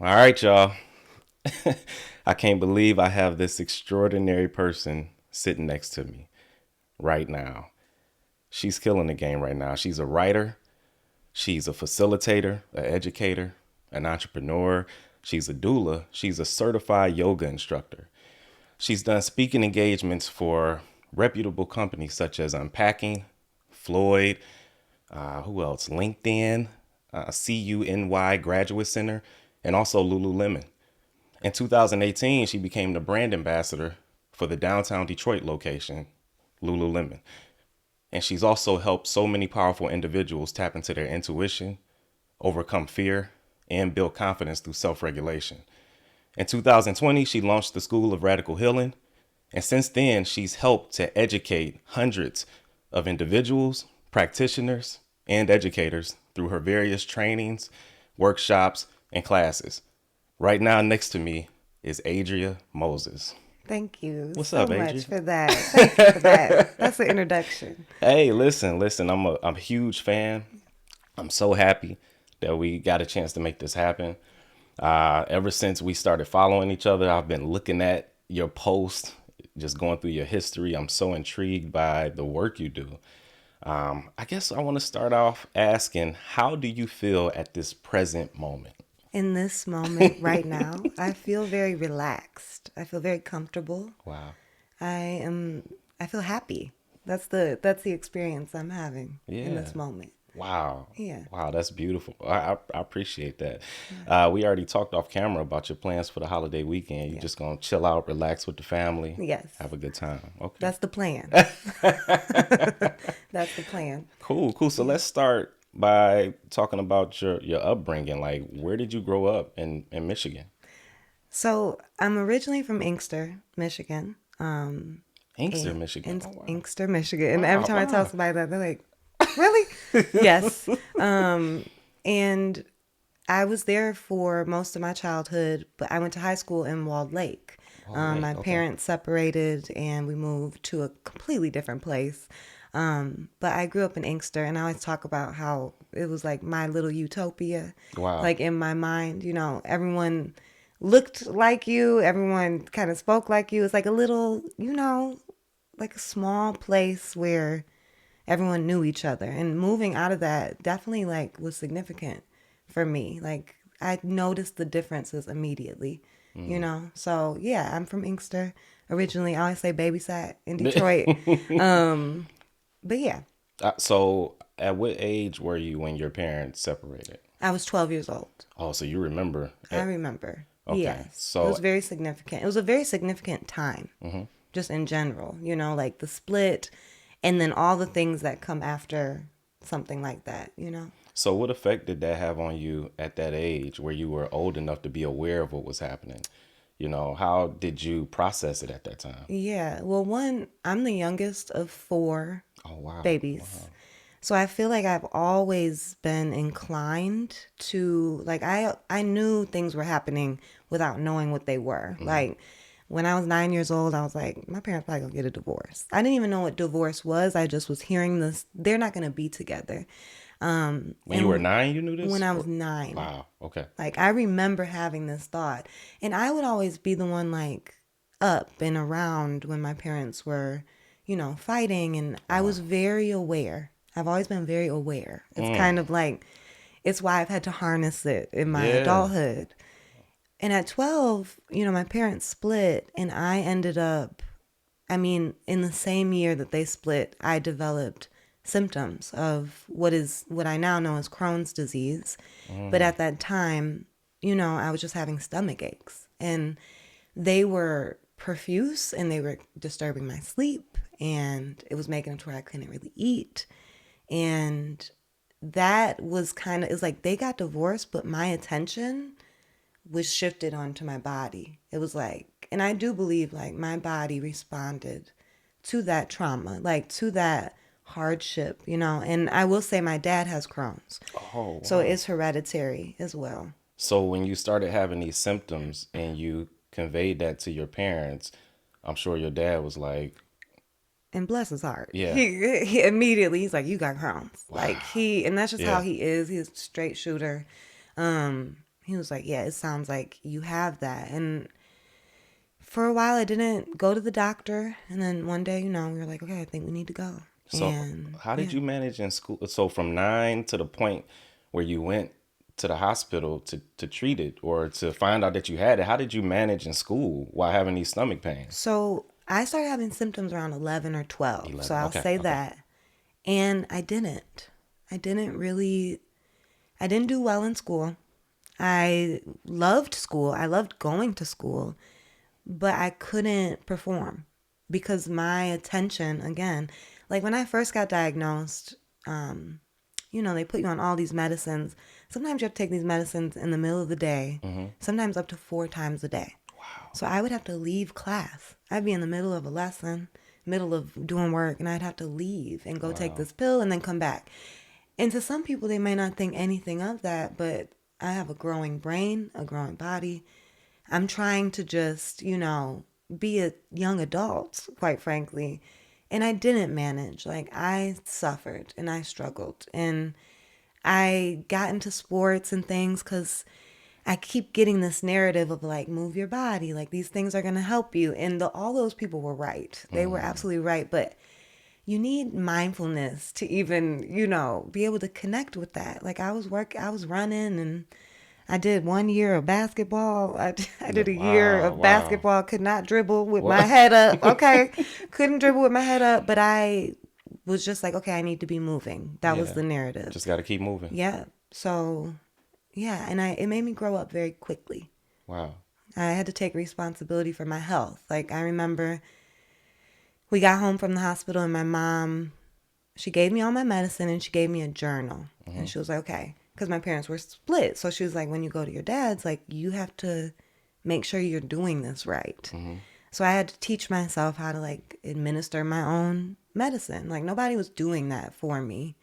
All right, y'all. I can't believe I have this extraordinary person sitting next to me right now. She's killing the game right now. She's a writer, she's a facilitator, an educator, an entrepreneur. She's a doula. She's a certified yoga instructor. She's done speaking engagements for reputable companies such as Unpacking, Floyd, who else? LinkedIn, CUNY Graduate Center, and also Lululemon. In 2018, she became the brand ambassador for the downtown Detroit location, Lululemon. And she's also helped so many powerful individuals tap into their intuition, overcome fear, and build confidence through self regulation. In 2020, she launched the School of Radical Healing. And since then, she's helped to educate hundreds of individuals, practitioners, and educators through her various trainings, workshops, and classes. Right now, next to me is Adria Moses. Thank you What's so up, much Adria? for that. Thank you for that. That's the introduction. Hey, listen. I'm a huge fan. I'm so happy that we got a chance to make this happen. Ever since we started following each other, I've been looking at your posts, just going through your history. I'm so intrigued by the work you do. I guess I want to start off asking, how do you feel at this present moment? In this moment right now, I feel very relaxed. I feel very comfortable. Wow. I am I feel happy. That's the experience I'm having in Yeah. this moment. Wow. Yeah. Wow, that's beautiful. I appreciate that. We already talked off camera about your plans for the holiday weekend. You're Yeah. just going to chill out, relax with the family, Yes. have a good time. Okay. That's the plan. That's the plan. Cool. So Yeah. let's start by talking about your upbringing. Like, where did you grow up in Michigan? So I'm originally from Inkster, Michigan. Inkster, Michigan. In Oh, wow. Inkster, Michigan. And every Wow, time I tell wow. somebody that, they're like, really? Yes. And I was there for most of my childhood, but I went to high school in Walled Lake. Oh, Lake. My Okay. parents separated and we moved to a completely different place. But I grew up in Inkster, and I always talk about how it was like my little utopia. Wow. Like in my mind, everyone looked like you, everyone kind of spoke like you. It's like a little, like a small place where everyone knew each other. And moving out of that definitely like was significant for me. Like I noticed the differences immediately. So yeah, I'm from Inkster originally. I always say babysat in Detroit. But yeah, So, at what age were you when your parents separated? I was 12 years old. Oh, so you remember? I remember. Okay. Yes. It So, was very significant. It was a very significant time, just in general, like the split and then all the things that come after something like that. so what effect did that have on you at that age where you were old enough to be aware of what was happening? How did you process it at that time? Yeah. Well, one, I'm the youngest of four Oh, wow. babies. So I feel like I've always been inclined to like I knew things were happening without knowing what they were. Like when I was 9 years old, I was like, my parents probably gonna get a divorce. I didn't even know what divorce was. I just was hearing this. They're not gonna be together. When you were And 9, you knew this? when I was 9, Wow. Okay. like I remember having this thought, and I would always be the one like up and around when my parents were, fighting, and I was very aware. I've always been very aware. It's kind of like it's why I've had to harness it in my Yeah. adulthood. And at 12, my parents split, and I ended up, I mean, in the same year that they split, I developed symptoms of what I now know as Crohn's disease. But at that time, I was just having stomach aches, and they were profuse, and they were disturbing my sleep, and it was making it to where I couldn't really eat. And that was kind of, it's like they got divorced, but my attention was shifted onto my body. It was like, and I do believe like my body responded to that trauma, like to that hardship. And I will say my dad has Crohn's. Oh, So wow. it's hereditary as well. So, when you started having these symptoms and you conveyed that to your parents, I'm sure your dad was like, And bless his heart. yeah. He immediately, he's like, you got Crohn's. Wow. And that's just how Yeah. he is. He's a straight shooter. He was like, yeah, it sounds like you have that. And for a while, I didn't go to the doctor. And then one day, we were like, okay, I think we need to go. So, And how did yeah. you manage in school? So, from 9 to the point where you went to the hospital to treat it or to find out that you had it, how did you manage in school while having these stomach pains? So I started having symptoms around 11 or 12. So 11. I'll Okay. say Okay. that. And I didn't. I didn't really, I didn't do well in school. I loved school. I loved going to school, but I couldn't perform because my attention, again, like when I first got diagnosed, they put you on all these medicines. Sometimes you have to take these medicines in the middle of the day, sometimes up to 4 times a day. Wow. So I would have to leave class. I'd be in the middle of a lesson, middle of doing work, and I'd have to leave and go take Wow. this pill and then come back. And to some people, they may not think anything of that, but I have a growing brain, a growing body. I'm trying to just, be a young adult, quite frankly. And I didn't manage. Like, I suffered and I struggled. And I got into sports and things because I keep getting this narrative of like, move your body, like these things are going to help you. And all those people were right. They were absolutely right. But you need mindfulness to even, be able to connect with that. Like I was running and I did 1 year of basketball. I did a year Wow. of Wow. basketball, could not dribble with my What? head up. Okay. Couldn't dribble with my head up, but I was just like, okay, I need to be moving. That was Yeah. the narrative. Just got to keep moving. Yeah. So, yeah, and it made me grow up very quickly. Wow. I had to take responsibility for my health. Like I remember we got home from the hospital and my mom, she gave me all my medicine and she gave me a journal. And she was like, okay, because my parents were split. So she was like, when you go to your dad's, like, you have to make sure you're doing this right. So I had to teach myself how to, like, administer my own medicine. Like, nobody was doing that for me.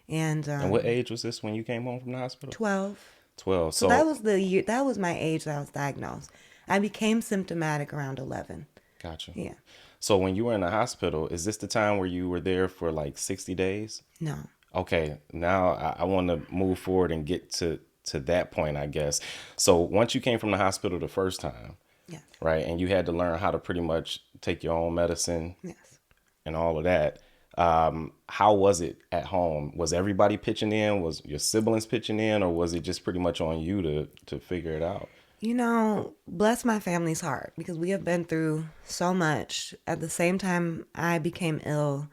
And And what age was this when you came home from the hospital? 12. 12. So that So, was the year, that was my age that I was diagnosed. I became symptomatic around 11. gotcha. Yeah. So, when you were in the hospital, is this the time where you were there for like 60 days? No. Okay, now I want to move forward and get to that point, I guess. So once you came from the hospital the first time, Yes. right, and you had to learn how to pretty much take your own medicine Yes. and all of that, how was it at home? Was everybody pitching in? Was your siblings pitching in, or was it just pretty much on you to figure it out? Bless my family's heart because we have been through so much. At the same time I became ill,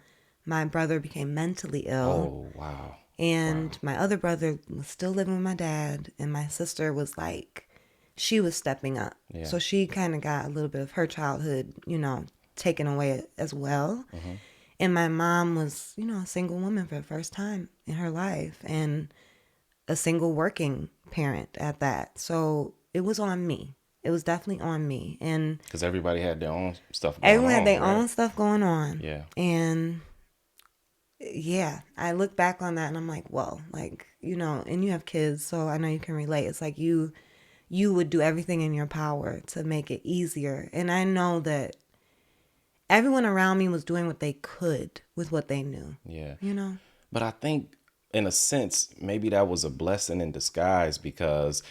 my brother became mentally ill, Oh, wow, wow, and my other brother was still living with my dad, and my sister was like, she was stepping up. yeah, So she kind of got a little bit of her childhood, taken away as well. And my mom was, a single woman for the first time in her life and a single working parent at that. So it was on me. It was definitely on me. And because everybody had their own stuff going everyone had on, their right? own stuff going on. Yeah, And yeah, I look back on that and I'm like, whoa, like, and you have kids, so I know you can relate. It's like you would do everything in your power to make it easier. And I know that everyone around me was doing what they could with what they knew, yeah. you know? But I think, in a sense, maybe that was a blessing in disguise because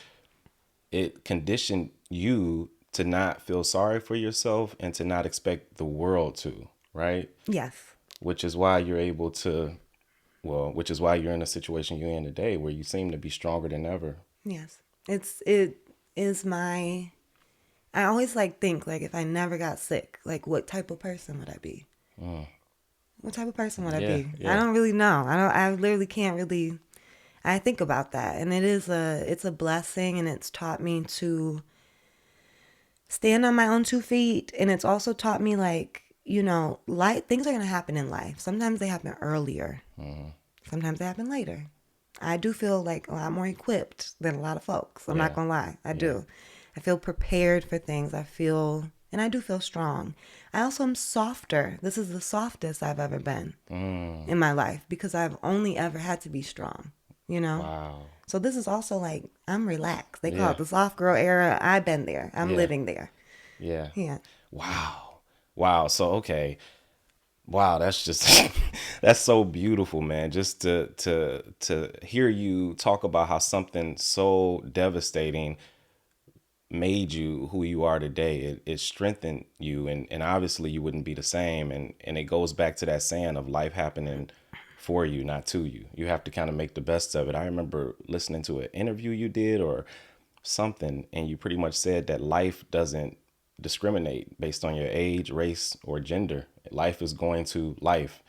it conditioned you to not feel sorry for yourself and to not expect the world to, right? Yes. Which is why you're able to, well, which is why you're in a situation you're in today where you seem to be stronger than ever. Yes. It is my I always like think like if I never got sick, like what type of person would I be? What type of person would I Yeah, be? I yeah, don't really know. I literally can't really I think about that, and it's a blessing, and it's taught me to stand on my own 2 feet, and it's also taught me like, life things are going to happen in life. Sometimes they happen earlier. Sometimes they happen later. I do feel like a lot more equipped than a lot of folks. I'm not yeah, going to lie. I yeah. do. I feel prepared for things. And I do feel strong. I also am softer. This is the softest I've ever been in my life because I've only ever had to be strong, you know? Wow. So this is also like, I'm relaxed. They call Yeah, it the soft girl era. I've been there. I'm yeah, living there. yeah. Yeah. Wow. Wow. So, okay. Wow, that's just that's so beautiful, man. Just to hear you talk about how something so devastating made you who you are today. It strengthened you, and obviously you wouldn't be the same. And it goes back to that saying of life happening for you, not to you. You have to kind of make the best of it. I remember listening to an interview you did or something, and you pretty much said that life doesn't discriminate based on your age, race, or gender. Life is going to life.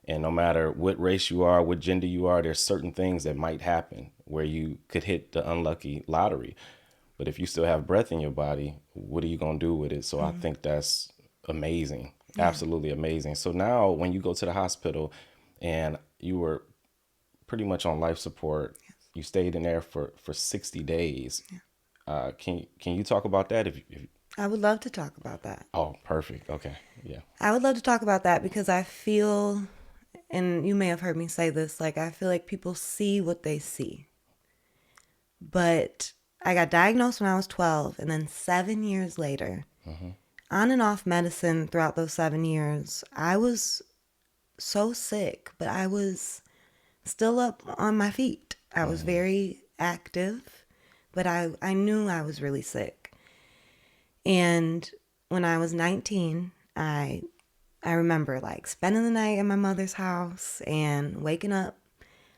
And no matter what race you are, what gender you are, there's certain things that might happen where you could hit the unlucky lottery. But if you still have breath in your body, what are you going to do with it? So I Mm. think that's amazing. Yeah. Absolutely amazing. So now when you go to the hospital and you were pretty much on life support, you stayed in there for 60 days. Yeah. Can you talk about that? If I would love to talk about that. Oh, perfect. Okay. Yeah. I would love to talk about that because I feel, and you may have heard me say this, like I feel like people see what they see. But I got diagnosed when I was 12, and then 7 years later, Hmm. on and off medicine throughout those 7 years, I was so sick, but I was still up on my feet. I was Hmm. very active, but I knew I was really sick. And when I was 19, I remember like spending the night at my mother's house and waking up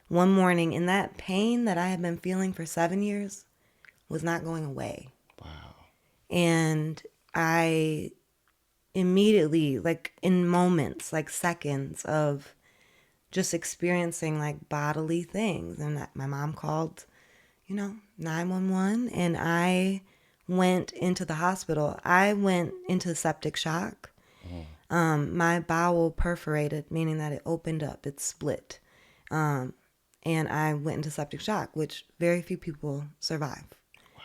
one morning, and that pain that I had been feeling for 7 years was not going away. Wow. And I immediately, like in moments, like seconds of just experiencing like bodily things. And my mom called, 911, and I went into the hospital. I went into septic shock. Mm. My bowel perforated, meaning that it opened up, it split. Um, and I went into septic shock, which very few people survive. Wow.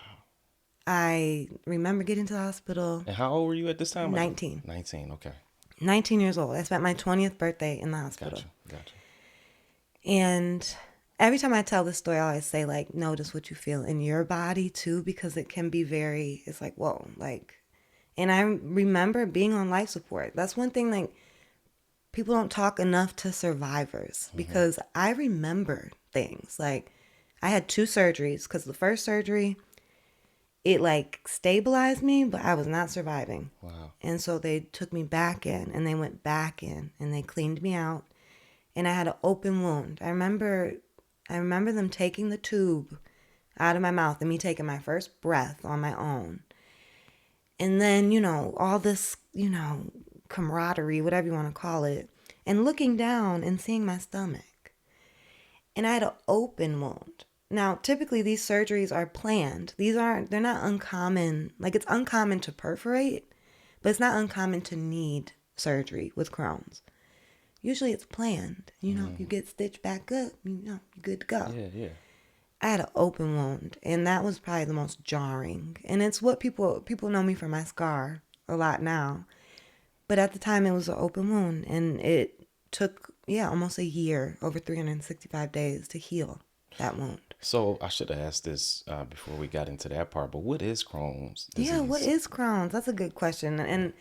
I remember getting to the hospital And how old were you at this time? 19. 19. Okay. 19 years old. I spent my 20th birthday in the hospital. Gotcha. Gotcha. And every time I tell this story, I always say, like, notice what you feel in your body too, because it can be very, it's like, whoa, like, and I remember being on life support. That's one thing, like, people don't talk enough to survivors Hmm. because I remember things. Like, I had two surgeries because the first surgery, it like stabilized me, but I was not surviving. Wow. And so they took me back in and they went back in and they cleaned me out and I had an open wound. I remember them taking the tube out of my mouth and me taking my first breath on my own. And then, all this, camaraderie, whatever you want to call it, and looking down and seeing my stomach. And I had an open wound. Now, typically these surgeries are planned. They're not uncommon. Like it's uncommon to perforate, but it's not uncommon to need surgery with Crohn's. Usually it's planned. You Mm. get stitched back up, you're good to go. Yeah. Yeah. I had an open wound, and that was probably the most jarring. And it's what people know me for my scar a lot now. But at the time, it was an open wound, and it took almost a year, over 365 days, to heal that wound. So I should have asked this before we got into that part, but what is Crohn's Yeah, what disease? is Crohn's? That's a good question, Yeah. and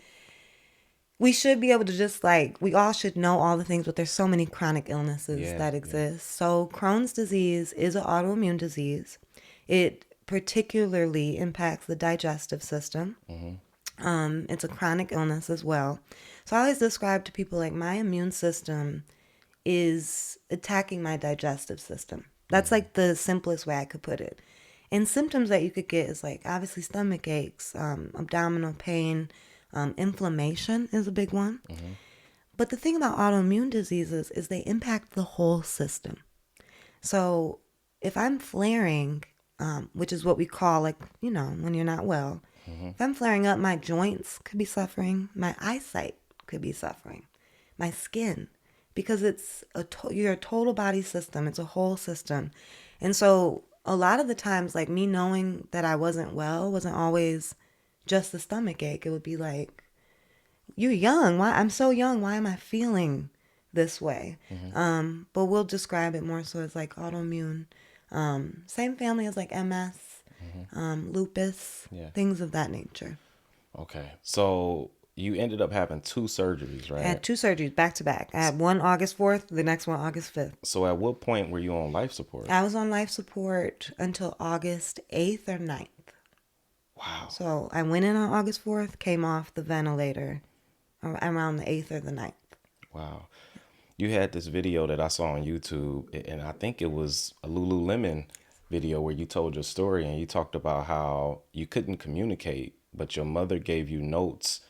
we should be able to just like we all should know all the things, but there's so many chronic illnesses Yeah. that Yeah. exist. So Crohn's disease is an autoimmune disease. It particularly impacts the digestive system. Hmm. It's a chronic illness as well. So I always describe to people like my immune system is attacking my digestive system. That's Hmm. like the simplest way I could put it. And symptoms that you could get is like obviously stomach aches, abdominal pain, inflammation is a big one. Hmm. But the thing about autoimmune diseases is they impact the whole system. So if I'm flaring, which is what we call like, when you're not well, Hmm. if I'm flaring up, my joints could be suffering, my eyesight could be suffering, my skin, because you're a total body system. It's a whole system. And so a lot of the times, like me knowing that I wasn't well wasn't always just the stomach ache. It would be like, you're young. Why? I'm so young. Why am I feeling this way? Hmm. But we'll describe it more so as like autoimmune. Same family as like MS, Hmm. lupus, Yeah. things of that nature. Okay. So you ended up having two surgeries, I right? had two surgeries back to back. I had one August 4th, the next one August 5th. So at what point were you on life support? I was on life support until August 8th or 9th. Wow. So I went in on August 4th, came off the ventilator around the 8th or the 9th. Wow. You had this video that I saw on YouTube, and I think it was a Lululemon video where you told your story and you talked about how you couldn't communicate, but your mother gave you notes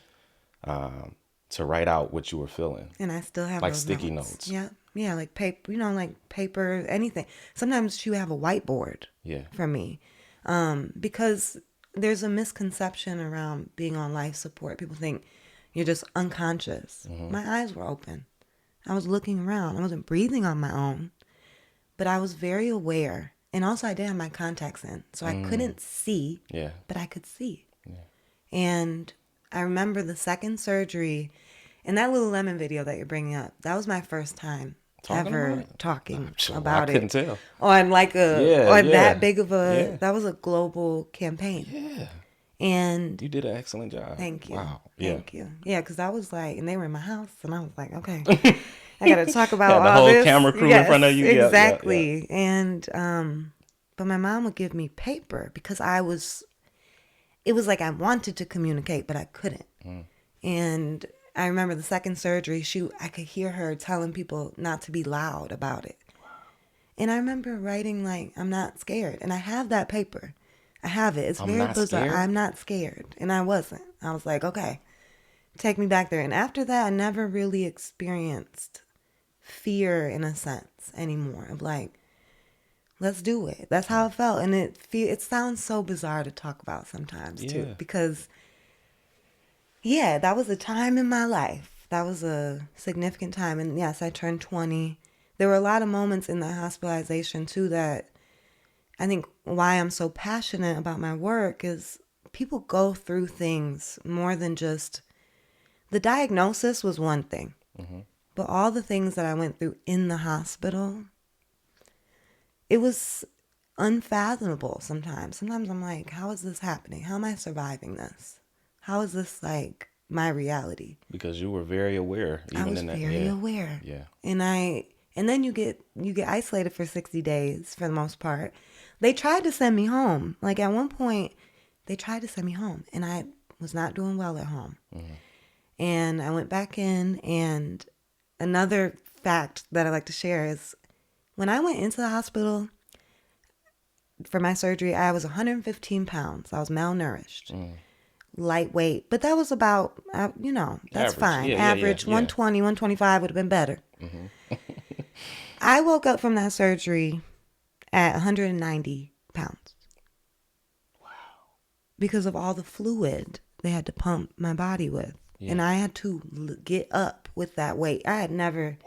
to write out what you were feeling, And I still have like those sticky notes. notes. Yeah. Yeah, like paper, like paper, anything. Sometimes she would have a whiteboard Yeah. for me. Because there's a misconception around being on life support. People think you're just unconscious. My eyes were open. I was looking around. I wasn't breathing on my own, but I was very aware. And also I did have my contacts in, so I couldn't see, Yeah. but I could see. And I remember the second surgery, and that Lululemon video that you're bringing up, that was my first time Talking ever about it? talking Sure, I about couldn't it tell. on like Yeah, on yeah, that big of a, yeah, that was a global campaign. yeah. And You did an excellent job. thank you. Wow. Yeah. Thank you. Yeah, because I was like, and they were in my house, and I was like, okay, I got to talk about Had the all whole this. camera crew in Yes, front of you. Yeah, yeah, yeah. exactly. And, but my mom would give me paper because it was like I wanted to communicate, but I couldn't. And I remember the second surgery, I could hear her telling people not to be loud about it. And I remember writing like, I'm not scared. And I have that paper. I have it. It's I'm very not bizarre. scared? I'm not scared. And I wasn't. I was like, okay, take me back there. And after that, I never really experienced fear in a sense anymore of like, let's do it. That's how it felt. And it sounds so bizarre to talk about sometimes too, Yeah. because yeah, that was a time in my life. That was a significant time. And yes, I turned 20. There were a lot of moments in the hospitalization too that I think why I'm so passionate about my work is people go through things more than just the diagnosis was one thing, but all the things that I went through in the hospital, it was unfathomable sometimes. Sometimes I'm like, how is this happening? How am I surviving this? How is this like my reality? Because you were very aware, I even was in that. very Yeah. aware. Yeah. And then you get isolated for 60 days for the most part. They tried to send me home. Like at one point, they tried to send me home, and I was not doing well at home. And I went back in, and another fact that I like to share is when I went into the hospital for my surgery, I was 115 pounds. I was malnourished, lightweight, but that was about, that's Average. fine. Yeah, yeah, Average, yeah, yeah. 120, 125 would have been better. I woke up from that surgery at 190 pounds. Wow. Because of all the fluid they had to pump my body with. Yeah. And I had to get up with that weight. I had never,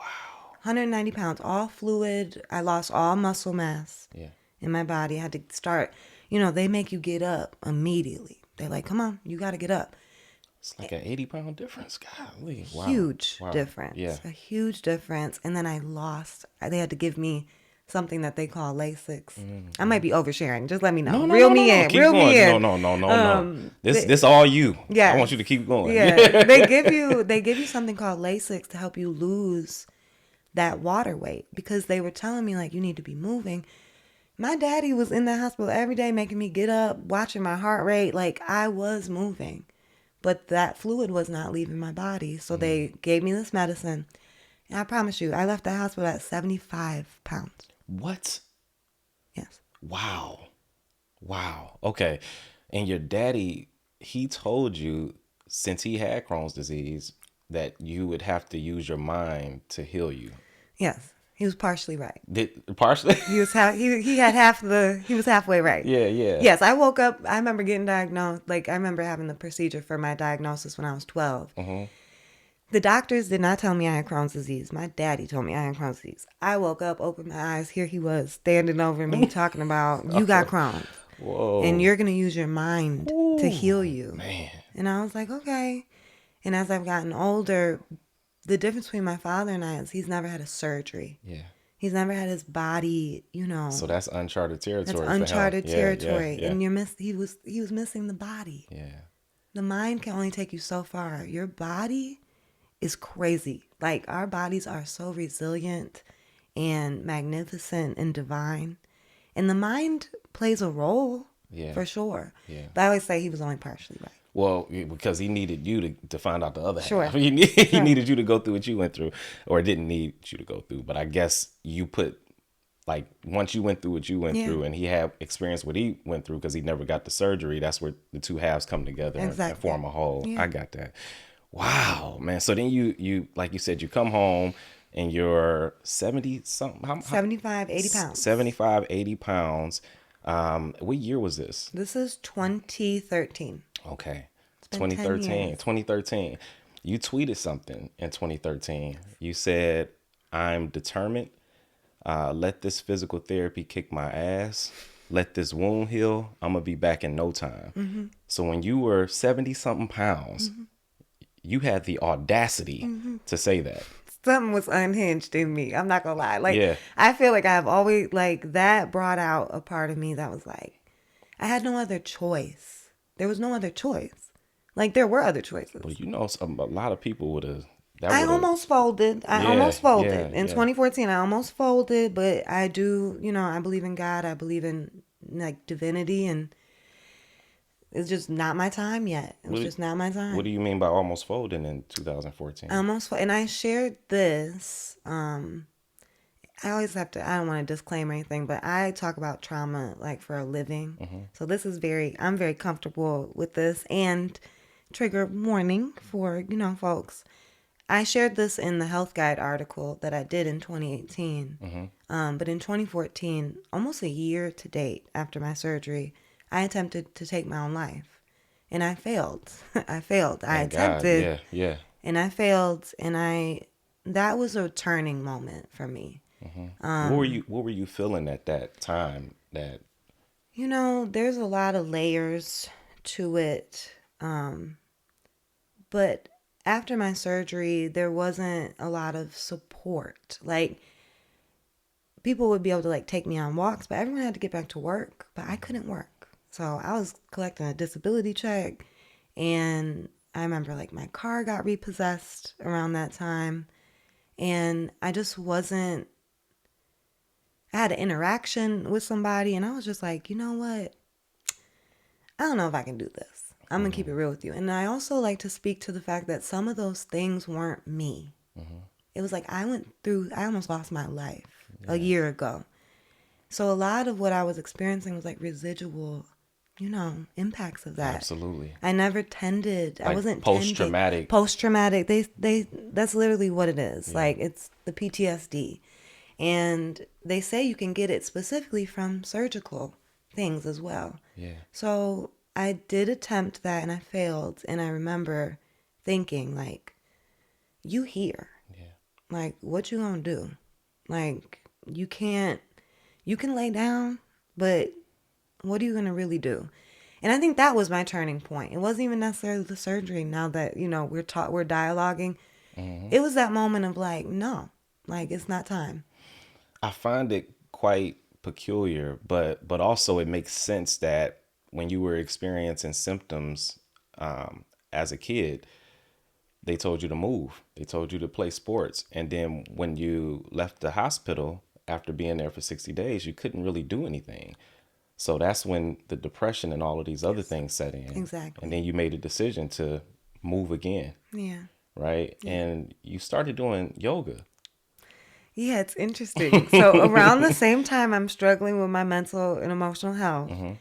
190 pounds, all fluid. I lost all muscle mass in my body. I had to start, they make you get up immediately. They're like, come on, you got to get up. It's like an 80-pound difference. Golly. Wow. Huge Wow. difference. Yeah. A huge difference. And then they had to give me something that they call Lasix. I might be oversharing. Just let me know. No, Reel no, me no, no. in. Keep Reel going. me in. No. This all you. Yes. I want you to keep going. Yeah. they give you something called Lasix to help you lose that water weight, because they were telling me like, you need to be moving. My daddy was in the hospital every day making me get up, watching my heart rate. Like I was moving, but that fluid was not leaving my body. So they gave me this medicine. And I promise you, I left the hospital at 75 pounds. What? Yes. Wow. Okay. And your daddy, he told you, since he had Crohn's disease, that you would have to use your mind to heal you. Yes. He was partially right. Partially? He was he was halfway right. Yeah. Yes, I woke up. I remember getting diagnosed. Like I remember having the procedure for my diagnosis when I was 12. The doctors did not tell me I had Crohn's disease. My daddy told me I had Crohn's disease. I woke up, opened my eyes. Here he was standing over me talking about, you got Crohn's. Whoa. And you're going to use your mind to heal you. Man. And I was like, okay. And as I've gotten older, the difference between my father and I is he's never had a surgery. Yeah. He's never had his body, So that's uncharted territory. That's for him. uncharted territory. Yeah. And he was missing the body. Yeah. The mind can only take you so far. Your body is crazy. Like, our bodies are so resilient and magnificent and divine. And the mind plays a role Yeah. for sure. Yeah. But I always say he was only partially right. Well, because he needed you to find out the other Sure. half. He needed you to go through what you went through, or didn't need you to go through. But I guess you put, like, once you went through what you went Yeah. through, and he had experienced what he went through because he never got the surgery. That's where the two halves come together and Exactly. form a whole. Yeah. I got that. Wow, man. So then you like you said, you come home and you're 70 something, 75, 80 pounds. 75, 80 pounds. What year was this? This is 2013. Okay. been 10 2013. years. 2013. You tweeted something in 2013. You said, I'm determined. Let this physical therapy kick my ass. Let this wound heal. I'm going to be back in no time. Mm-hmm. So when you were 70 something pounds, you had the audacity to say that. Something was unhinged in me. I'm not gonna lie. Like, Yeah. I feel like I've always, like, that brought out a part of me that was like, I had no other choice. There was no other choice. Like, there were other choices. Well, you know, a lot of people would have. I almost folded. Yeah, In yeah. 2014, I almost folded, but I do, I believe in God. I believe in, like, divinity, and it's just not my time yet. It was just not my time. What do you mean by almost folding in 2014? And I shared this. I always have to, I don't want to disclaim or anything, but I talk about trauma like for a living. Mm-hmm. So this is I'm very comfortable with this, and trigger warning for, folks. I shared this in the Health Guide article that I did in 2018. Mm-hmm. But in 2014, almost a year to date after my surgery, I attempted to take my own life. And I failed. I failed. I attempted. God. Yeah. And I failed. And that was a turning moment for me. Mm-hmm. What were you feeling at that time? That there's a lot of layers to it. But after my surgery, there wasn't a lot of support. Like, people would be able to, like, take me on walks, but everyone had to get back to work. But I couldn't work. So I was collecting a disability check. And I remember, like, my car got repossessed around that time. And I just wasn't. I had an interaction with somebody, and I was just like, you know what? I don't know if I can do this. I'm going to keep it real with you. And I also like to speak to the fact that some of those things weren't me. Mm-hmm. It was like I almost lost my life a year ago. So a lot of what I was experiencing was like residual, impacts of that. Absolutely. I never tended. Like I wasn't post-traumatic. Post-traumatic. That's literally what it is. Yeah. Like, it's the PTSD. And they say you can get it specifically from surgical things as well. Yeah. So I did attempt that, and I failed. And I remember thinking, like, you here. Yeah. Like, what you gonna do? Like, you can lay down, but what are you gonna really do? And I think that was my turning point. It wasn't even necessarily the surgery. Now that, we're dialoguing. Mm-hmm. It was that moment of like, no, like, it's not time. I find it quite peculiar, but also it makes sense that when you were experiencing symptoms as a kid, they told you to move. They told you to play sports. And then when you left the hospital after being there for 60 days, you couldn't really do anything. So that's when the depression and all of these other things set in. Exactly. And then you made a decision to move again. Yeah. Right? Yeah. And you started doing yoga. Yeah, it's interesting. So around the same time I'm struggling with my mental and emotional health, mm-hmm.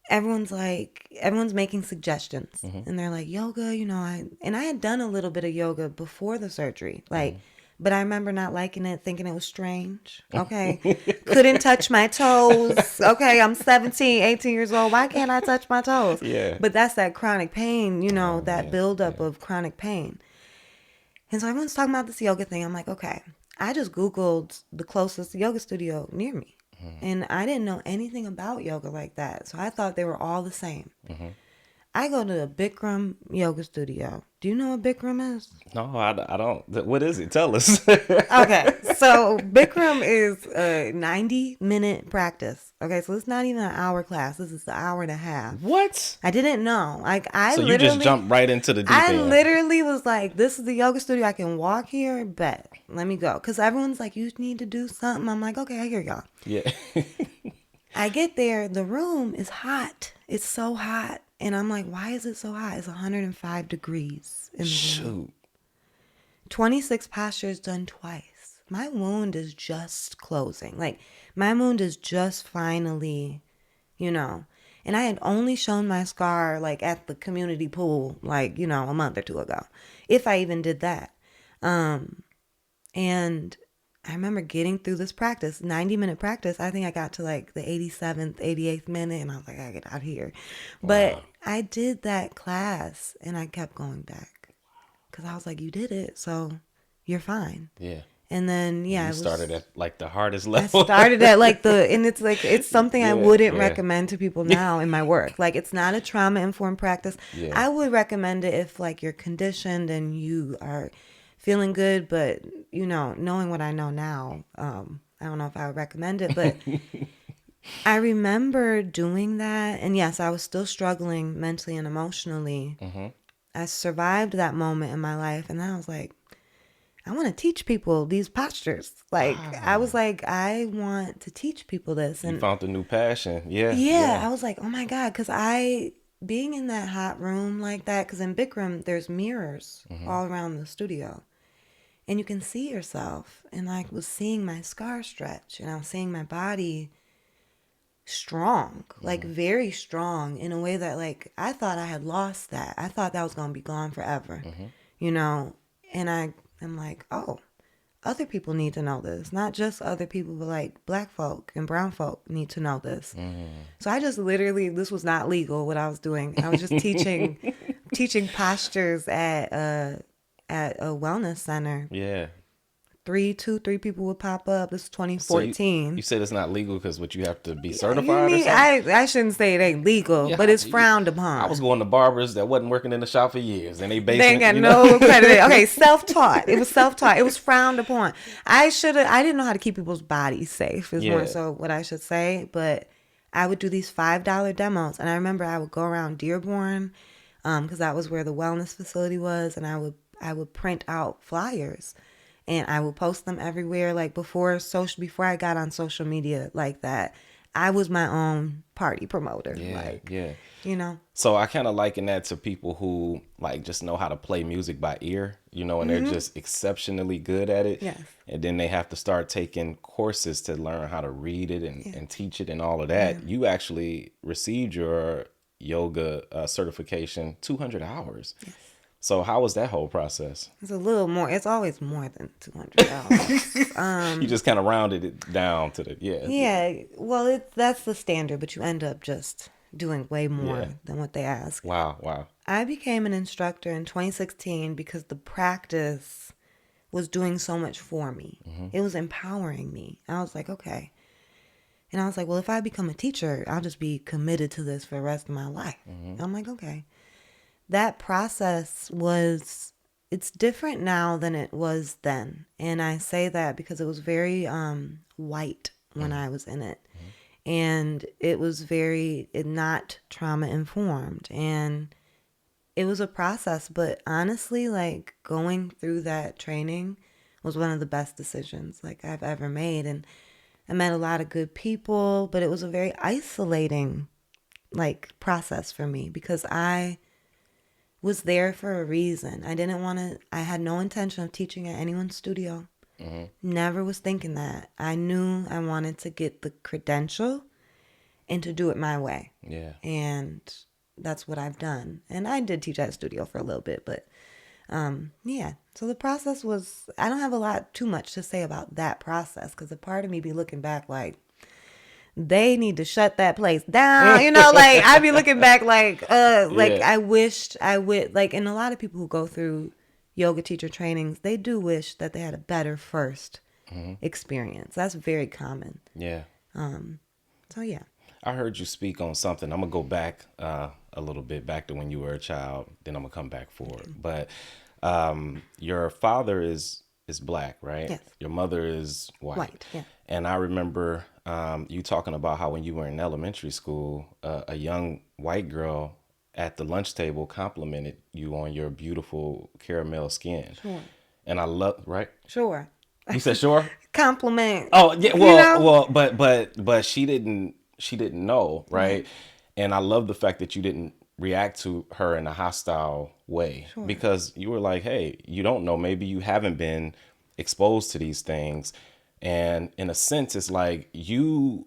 everyone's making suggestions. Mm-hmm. And they're like, yoga, I had done a little bit of yoga before the surgery. Like, mm-hmm. But I remember not liking it, thinking it was strange. Okay. Couldn't touch my toes. Okay. I'm 17, 18 years old. Why can't I touch my toes? Yeah. But that's that chronic pain, that buildup of chronic pain. And so everyone's talking about this yoga thing. I'm like, okay. I just Googled the closest yoga studio near me. Mm-hmm. And I didn't know anything about yoga like that. So I thought they were all the same. Mm-hmm. I go to a Bikram yoga studio. Do you know what Bikram is? No, I don't. What is it? Tell us. Okay, so Bikram is a 90-minute practice. Okay, so it's not even an hour class. This is an hour and a half. What? I didn't know. Like So you just jumped right into the deep I end. literally was like, this is the yoga studio. I can walk here, bet. Let me go. Because everyone's like, you need to do something. I'm like, okay, I hear y'all. Yeah. I get there, the room is hot. It's so hot. And I'm like, why is it so hot? It's 105 degrees in the room. Shoot. 26 postures done twice. My wound is just closing. Like, my wound is just finally, you know. And I had only shown my scar, like, at the community pool, like, you know, a month or two ago. If I even did that. And I remember getting through this practice, 90-minute practice. I think I got to, like, the 87th, 88th minute, and I was like, I gotta get out here. But Wow. I did that class, and I kept going back. Because I was like, you did it, so you're fine. Yeah. And then, yeah, You it started was. at like the hardest I level. started at like and it's like, it's something I Yeah. wouldn't Yeah. recommend to people now in my work. Like, it's not a trauma informed practice. Yeah. I would recommend it if like you're conditioned and you are feeling good, but you know, knowing what I know now, I don't know if I would recommend it, but I remember doing that. And yes, I was still struggling mentally and emotionally. I survived that moment in my life, and then I was like, I want to teach people these postures. Like, I was Wow. like, I want to teach people this. You And found a new passion. Yeah. yeah, Yeah. I was like, oh my God, because being in that hot room like that, because in Bikram, there's mirrors all around the studio, and you can see yourself. And I was seeing my scar stretch, and I was seeing my body strong, like very strong in a way that like I thought I had lost that. I thought that was going to be gone forever, you know? And I'm like, oh, other people need to know this. Not just other people, but like black folk and brown folk need to know this. So I just literally, this was not legal what I was doing. I was just teaching postures at a wellness center. Yeah. Three people would pop up. This is So you 2014. you said it's not legal because what you have to be You certified or need, something? I shouldn't say it ain't legal, but Yeah. it's frowned I was upon. going to barbers that wasn't working in the shop for years in a They ain't basement, got you know? no credit. Okay, self-taught. It was self-taught. It was frowned upon. I didn't know how to keep people's bodies safe is more Yeah. so what I should say. But I would do these $5 demos. And I remember I would go around Dearborn, because that was where the wellness facility was. And I would print out flyers and I would post them everywhere. Like before I got on social media like that, I was my own party promoter. Yeah. Like, Yeah. you know. So I kind of liken that to people who like just know how to play music by ear, you know, and they're just exceptionally good at it. Yes. And then they have to start taking courses to learn how to read it and teach it and all of Yeah. that. You actually received your yoga certification 200 hours. So how was that whole process? It's a little more. It's always more than $200. You just kind of rounded it down to the, yeah. Yeah, well, that's the standard, but you end up just doing way more Yeah. than what they ask. Wow. Wow. I became an instructor in 2016 because the practice was doing so much for me. It was empowering me. I was like, okay. And I was like, well, if I become a teacher, I'll just be committed to this for the rest of my life. I'm like, okay. That process it's different now than it was then. And I say that because it was very white when I was in it. And it was very not trauma informed. And it was a process. But honestly, like going through that training was one of the best decisions like I've ever made. And I met a lot of good people, but it was a very isolating like process for me because I was there for a reason. I had no intention of teaching at anyone's studio. Never was thinking that. I knew I wanted to get the credential and to do it my way. Yeah. And that's what I've done. And I did teach at a studio for a little bit, but yeah. So the process was, I don't have too much to say about that process because a part of me be looking back like, they need to shut that place down. You know, like I'd be looking back like Yeah. I wished I would like, and a lot of people who go through yoga teacher trainings, they do wish that they had a better first experience. That's very common. Yeah. So yeah. I heard you speak on something. I'm gonna go back a a little bit back to when you were a child. Then I'm gonna come back forward. But your father is black, right? Yes. Your mother is white. White. Yeah. And I remember you talking about how when you were in elementary school, a young white girl at the lunch table complimented you on your beautiful caramel skin. Sure. And I love, right? Sure. You said sure? Compliment. Oh yeah, You know? but she didn't know, Right. right? And I love the fact that you didn't react to her in a hostile way Sure. because you were like, hey, you don't know, maybe you haven't been exposed to these things. And in a sense, it's like you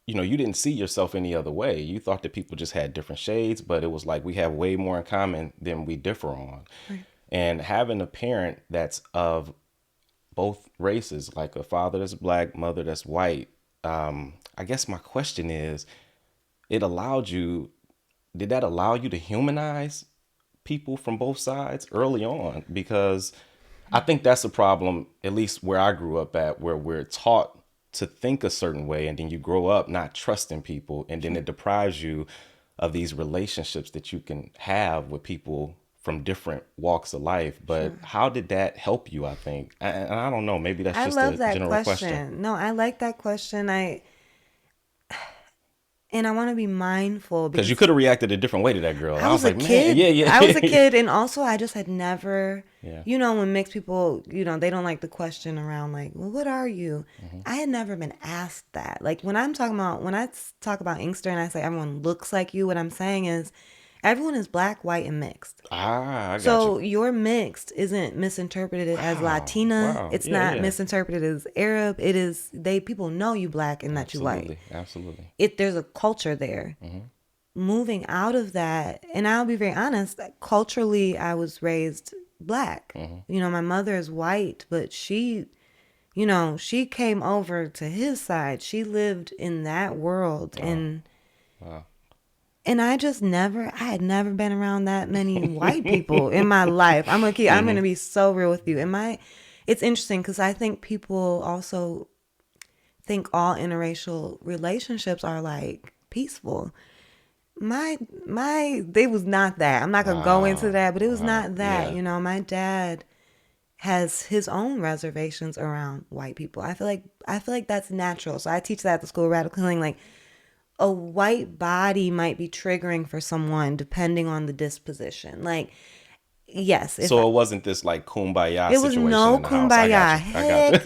didn't see yourself any other way. You thought that people just had different shades, but it was like we have way more in common than we differ on. Right. And having a parent that's of both races, like a father that's black, mother that's white. I guess my question is, it allowed you, did that allow you to humanize people from both sides early on? Because I think that's a problem, at least where I grew up at, where we're taught to think a certain way and then you grow up not trusting people and then it deprives you of these relationships that you can have with people from different walks of life. But Sure. how did that help you, I think? And I don't know, maybe that's I just love a that general question. question. No, I like that question. And I want to be mindful Because you because could have reacted a different way to that girl. I I was was a like, man, kid. yeah, yeah. I was a kid, and also I just had never, Yeah. when mixed people, they don't like the question around like, well, what are you? I had never been asked that. Like when I talk about Inkster and I say everyone looks like you, what I'm saying is everyone is black, white, and mixed. Ah, I got you. So your mixed isn't misinterpreted as Wow. Latina. Wow. It's Yeah, not yeah. misinterpreted as Arab. It is people know you black and that you white. Absolutely. Absolutely. There's a culture there. Moving out of that, and I'll be very honest, that culturally I was raised black. My mother is white, but she came over to his side. She lived in that world Wow. and Wow. I had never been around that many white people in my life. I'm gonna be so real with you. It's interesting because I think people also think all interracial relationships are like peaceful. They was not that. I'm not gonna go into Wow. that, but it was Wow. not that. Yeah. My dad has his own reservations around white people. I feel like that's natural. So I teach that at the school, radical healing. Like a white body might be triggering for someone depending on the disposition. Like yes, if So it wasn't this like kumbaya it was situation no in the house. I got kumbaya. you. I got Heck,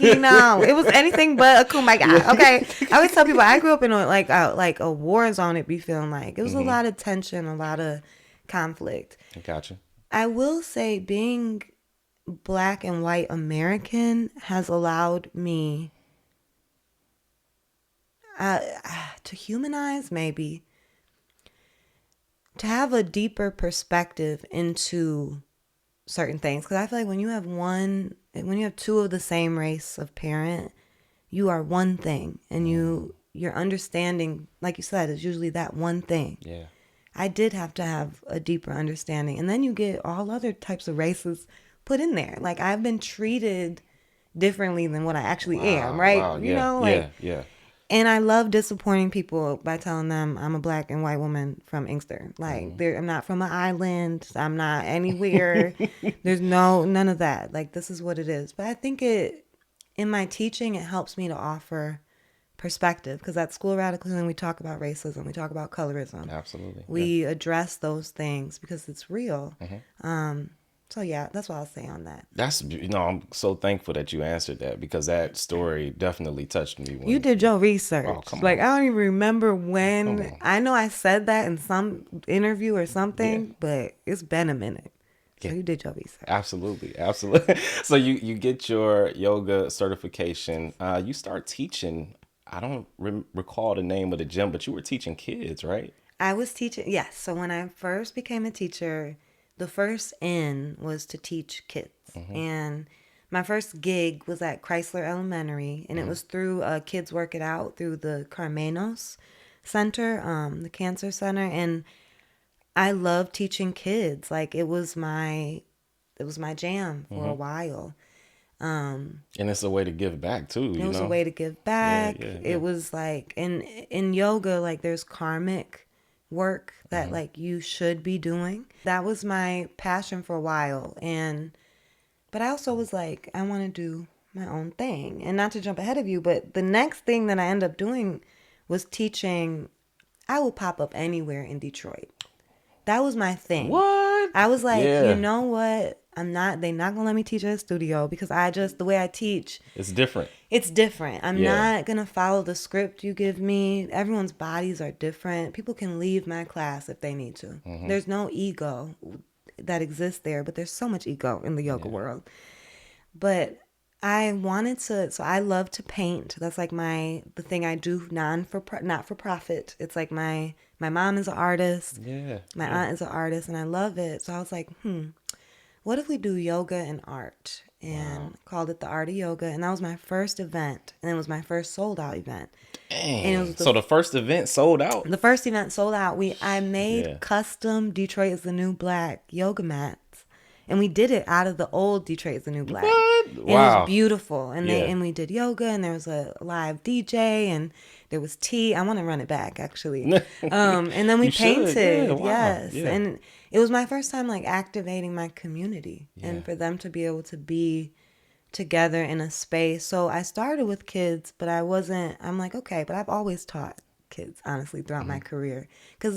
you. it was anything but a kumbaya. Yeah. Okay, I always tell people I grew up in a war zone. It be feeling like it was a lot of tension, a lot of conflict. I got you. I will say, being black and white American has allowed me to humanize, maybe to have a deeper perspective into certain things, because I feel like when you have two of the same race of parent, you are one thing, and your understanding, like you said, is usually that one thing. Yeah. I did have to have a deeper understanding, and then you get all other types of races put in there. Like I've been treated differently than what I actually am, Wow. right? Wow. Yeah. Like, Yeah. Yeah. and I love disappointing people by telling them I'm a black and white woman from Inkster. Like, I'm not from an island. I'm not anywhere. There's none of that. Like, this is what it is. But I think in my teaching, it helps me to offer perspective, because at School Radical Healing, we talk about racism. We talk about colorism. Absolutely. Yeah. We address those things because it's real. So yeah, that's what I'll say on that. I'm so thankful that you answered that because that story definitely touched me You when. did your Oh, research. come Like, on. I don't even remember Come when. on. I know I said that in some interview or Yeah. something, but it's been a minute. So Yeah. you did your research. Absolutely. Absolutely. So you get your yoga certification. You start teaching. I don't recall the name of the gym, but you were teaching kids, right? I was teaching, yes. So when I first became a teacher, the first in was to teach kids. And my first gig was at Chrysler Elementary, and it was through Kids Work It Out through the Carmenos Center, the Cancer Center. And I love teaching kids. Like it was my jam for a while. And it's a way to give back too, It you was a know? way to give Yeah, back. yeah, It yeah. was like in yoga, like there's karmic work that like you should be doing. That was my passion for a while. But I also was like, I want to do my own thing. And not to jump ahead of you, but the next thing that I ended up doing was teaching. I will pop up anywhere in Detroit. That was my thing. What? I was like, you Yeah. know what? They're not gonna let me teach at a studio because the way I teach, It's different. it's different. I'm Yeah. not gonna follow the script you give me. Everyone's bodies are different. People can leave my class if they need to. There's no ego that exists there, but there's so much ego in the yoga world. But I wanted to, so I love to paint. That's like the thing I do not for profit. It's like my mom is an artist. Yeah. My Yeah. aunt is an artist and I love it. So I was like, what if we do yoga and art? And called it the Art of Yoga. And that was my first event. And it was my first sold out event. And it Dang. was So the first event sold out? the first event sold out. I made Yeah. custom Detroit is the New Black yoga mats. And we did it out of the old Detroit is the New Black. What? And Wow. it was beautiful. And Yeah. and we did yoga and there was a live DJ and there was tea. I want to run it back actually. And then we You should. painted. Yeah, wow. Yes. Yeah. And it was my first time like activating my community Yeah. and for them to be able to be together in a space. So I started with kids, but I'm like, okay, but I've always taught kids honestly throughout my career because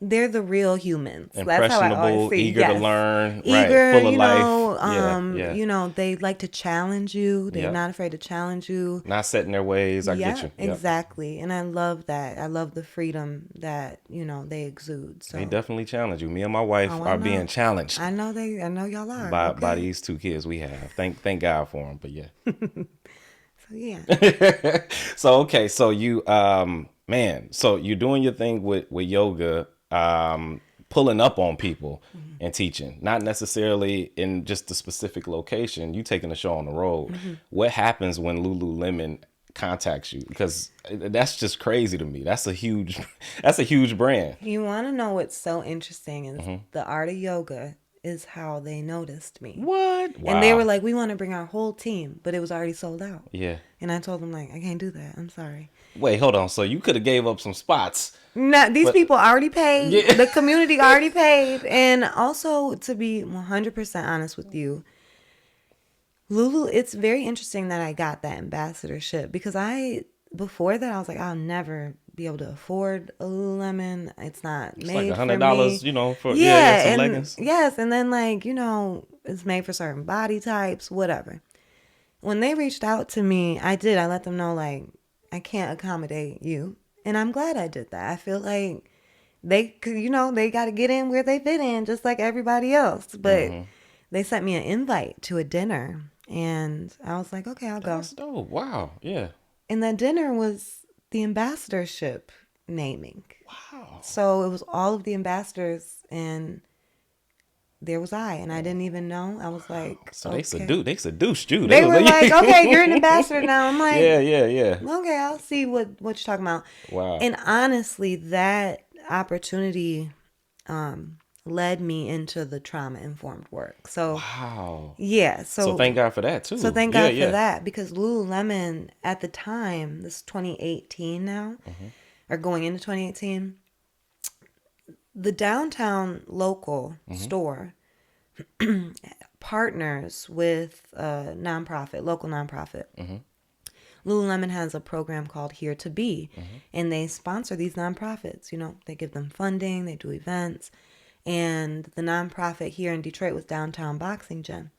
they're the real humans. That's how I always Impressionable, see. eager to learn, Eager, right? Full of life. Yeah. you know, they like to challenge you. They're Yep. not afraid to challenge you. Not set in their ways. I get you. Yep. Exactly. And I love that. I love the freedom that, they exude. So They definitely challenge you. Me and my wife Oh, I are know. being challenged I know y'all are. by okay. these two kids we have. Thank God for them. But yeah. So yeah. So okay, so you man, so you're doing your thing with yoga, pulling up on people and teaching, not necessarily in just a specific location. You taking the show on the road. What happens when Lululemon contacts you? Because that's just crazy to me. That's a huge brand. You want to know what's so interesting is the Art of Yoga is how they noticed me. What? Wow. And they were like, we want to bring our whole team, but it was already sold out. Yeah. And I told them like, I can't do that. I'm sorry. Wait, hold on. So you could have gave up some spots. No, these But- people already paid. Yeah. The community already paid. And also, to be 100% honest with you, Lulu, it's very interesting that I got that ambassadorship because before that, I was like, I'll never be able to afford a Lululemon. It's not It's made like for me. $100, for some and leggings. yes, and then like it's made for certain body types, whatever. When they reached out to me, I let them know like I can't accommodate you, and I'm glad I did that. I feel like they got to get in where they fit in, just like everybody else. But they sent me an invite to a dinner, and I was like, okay, I'll go. That's dope. Wow. Yeah. And that dinner was the ambassadorship naming. Wow. So it was all of the ambassadors, and there was I, and I didn't even know. I was like, So okay. they seduced you. They was were like, okay, you're an ambassador now. I'm like, yeah. okay, I'll see what you're talking about. Wow. And honestly, that opportunity led me into the trauma-informed work. So Wow. yeah, So thank God for that too. so thank God for that, because Lululemon at the time, this is 2018 now, or going into 2018, the downtown local store partners with a local nonprofit. Lululemon has a program called Here to Be, and they sponsor these nonprofits. They give them funding, they do events. And the nonprofit here in Detroit was Downtown Boxing Gym.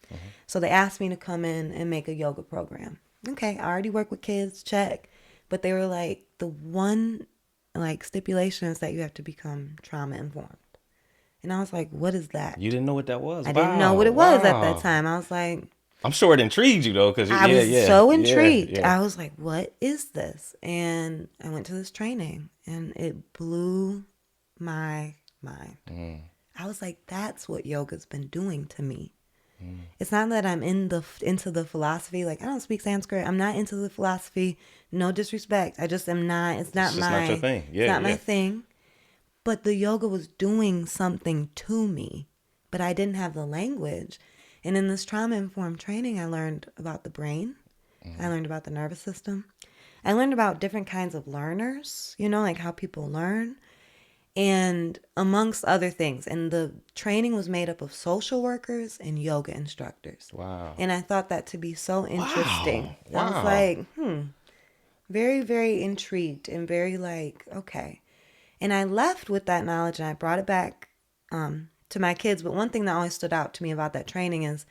So they asked me to come in and make a yoga program. Okay, I already work with kids, check. But they were like, the one stipulation is that you have to become trauma informed. And I was like, what is that? You didn't know what that was. I didn't know what it was at Wow. that time. I was like, I'm sure it intrigued you though, because I was so intrigued. Yeah. I was like, what is this? And I went to this training and it blew my mind. I was like, that's what yoga's been doing to me. It's not that I'm into the philosophy. Like, I don't speak Sanskrit. I'm not into the philosophy. No disrespect. I just am not. It's not just not your thing. Yeah, it's not my yeah. thing. But the yoga was doing something to me, but I didn't have the language. And in this trauma-informed training, I learned about the brain. I learned about the nervous system. I learned about different kinds of learners, like how people learn. and amongst other things. And the training was made up of social workers and yoga instructors. Wow. And I thought that to be so interesting. Wow. I was Wow. like, very, very intrigued and very like, okay. And I left with that knowledge and I brought it back to my kids. But one thing that always stood out to me about that training is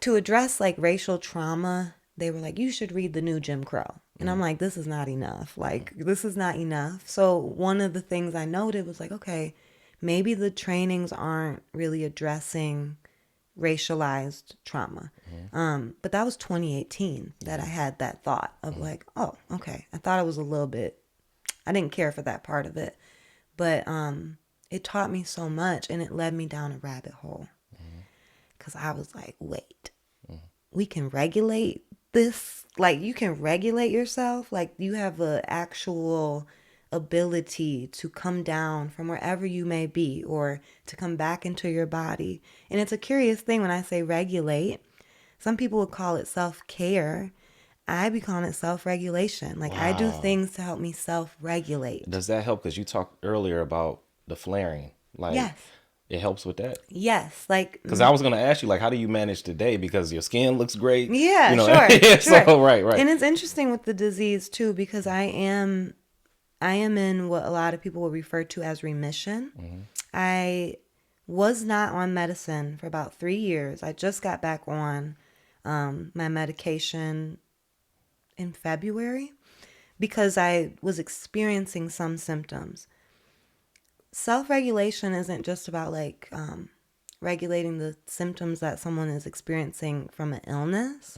to address like racial trauma. They were like, you should read the new Jim Crow. And I'm like, this is not enough. Like, this is not enough. So one of the things I noted was like, okay, maybe the trainings aren't really addressing racialized trauma. But that was 2018 that I had that thought of like, oh, okay. I thought it was a little bit, I didn't care for that part of it. But it taught me so much and it led me down a rabbit hole. Because I was like, wait, we can regulate this? Like, you can regulate yourself? Like, you have an actual ability to come down from wherever you may be or to come back into your body. And it's a curious thing when I say regulate. Some people would call it self-care. I be calling it self-regulation. Like, I do Wow. things to help me self-regulate. Does that help? Because you talked earlier about the flaring. Like, Yes. it helps with that. Yes. Like, Because I was going to ask you, like, how do you manage today? Because your skin looks great. yeah, You know, sure, yeah, sure. so, right, right. And it's interesting with the disease too because I am in what a lot of people would refer to as remission. I was not on medicine for about 3 years. I just got back on my medication in February because I was experiencing some symptoms. Self-regulation isn't just about like regulating the symptoms that someone is experiencing from an illness.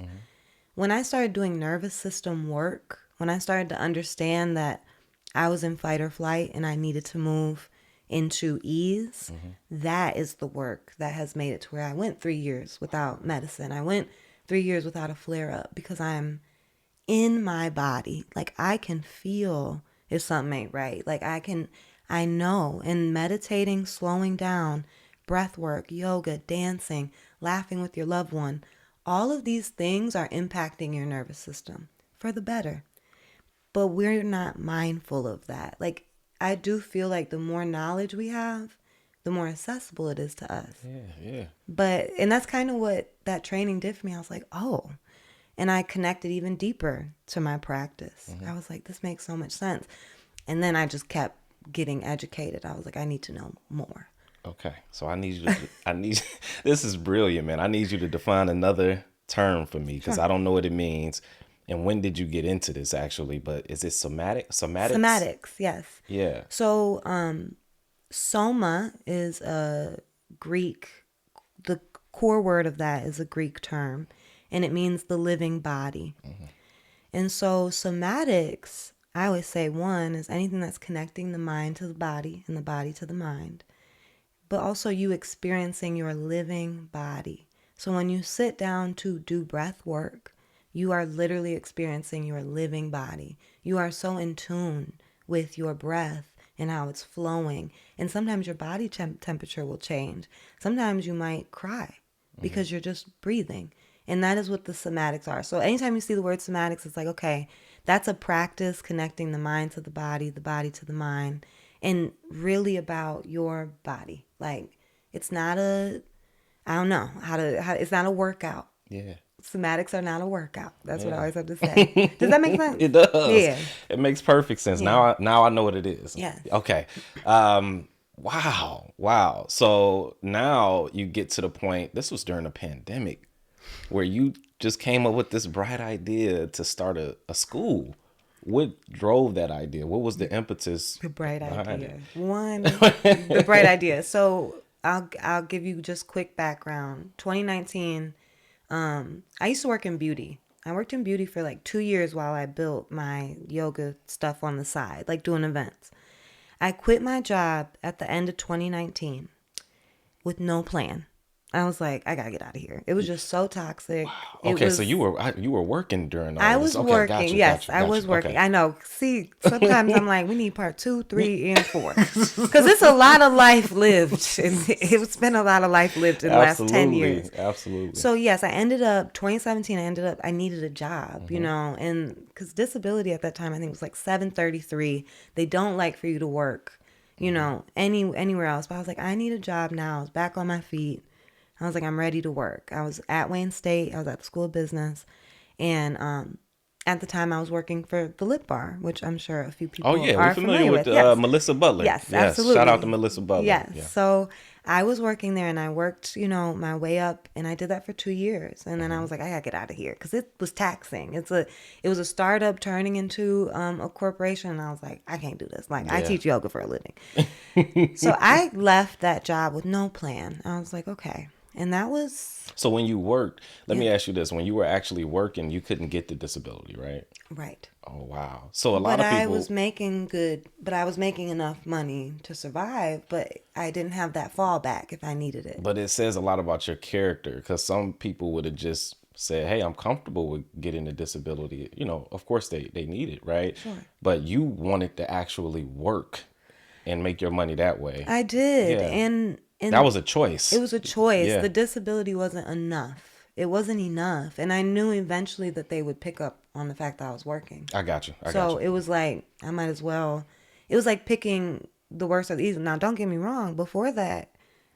When I started doing nervous system work, when I started to understand that I was in fight or flight and I needed to move into ease, that is the work that has made it to where I went 3 years without medicine. I went 3 years without a flare up because I'm in my body. Like I can feel if something ain't right. Like I know. And meditating, slowing down, breath work, yoga, dancing, laughing with your loved one, all of these things are impacting your nervous system for the better. But we're not mindful of that. Like I do feel like the more knowledge we have, the more accessible it is to us. Yeah, yeah. And that's kind of what that training did for me. I was like, oh, and I connected even deeper to my practice. I was like, this makes so much sense. And then I just kept getting educated. I was like, I need to know more. Okay. So I need you to, this is brilliant, man. I need you to define another term for me because Sure. I don't know what it means. And when did you get into this actually? But is it somatics? Somatics, yes. Yeah. So, soma is a Greek, the core word of that is a Greek term, and it means the living body. And so, somatics, I always say one is anything that's connecting the mind to the body and the body to the mind, but also you experiencing your living body. So, when you sit down to do breath work, you are literally experiencing your living body. You are so in tune with your breath and how it's flowing. And sometimes your body temperature will change. Sometimes you might cry because you're just breathing. And that is what the somatics are. So anytime you see the word somatics, it's like, okay, that's a practice connecting the mind to the body to the mind, and really about your body. Like, it's not I don't know it's not a workout. Yeah. Somatics are not a workout. That's what I Yeah. always have to say. Does that make sense? It does. Yeah. It makes perfect sense. Yeah. Now I know what it is. Yes. Okay. Wow. Wow. So now you get to the point, this was during the pandemic, where you just came up with this bright idea to start a school. What drove that idea? What was the impetus The bright behind idea. it? The bright idea. So I'll give you just quick background. 2019, I used to work in beauty. I worked in beauty for like 2 years while I built my yoga stuff on the side, like doing events. I quit my job at the end of 2019 with no plan. I was like, I gotta get out of here. It was just so toxic. It Okay, so was. you were working during all I of this. was Okay, working. Yes, I was working. Okay. I know. See, sometimes I'm like, we need part 2, 3, and 4, because it's a lot of life lived. And it's been a lot of life lived in the last 10 years. Absolutely. So yes, I ended up 2017. I needed a job, and because disability at that time I think was like 733. They don't like for you to work, anywhere else. But I was like, I need a job now. I was back on my feet. I was like, I'm ready to work. I was at Wayne State. I was at the School of Business. And at the time, I was working for the Lip Bar, which I'm sure a few Oh people yeah, we're are familiar familiar with with. Yes. Melissa Butler. Yes, Yes, shout out to absolutely. Melissa Butler. Yes. Yeah. So I was working there and I worked, my way up and I did that for 2 years. And then I Hmm. was like, I gotta get out of here because it was taxing. It was a startup turning into a corporation. And I was like, I can't do this. Like, I Yeah. teach yoga for a living. So I left that job with no plan. I was like, okay. And that was, So when you worked, let yeah, me ask you this: when you were actually working, you couldn't get the disability, right? right. Oh wow. So a lot But of I was people. making good, but I was making enough money to survive, but I didn't have that fallback if I needed it. But it says a lot about your character because some people would have just said, "Hey, I'm comfortable with getting a disability." Of course they need it, right? Sure. But you wanted to actually work and make your money that way. I did. Yeah, that And was a it choice. was a choice. Yeah, The disability wasn't enough. It wasn't enough. And I knew eventually that they would pick up on the fact that I was working. I got you. I got So you. it was like, I might as well. It was like picking the worst of the evil. Now, don't get me wrong. Before that,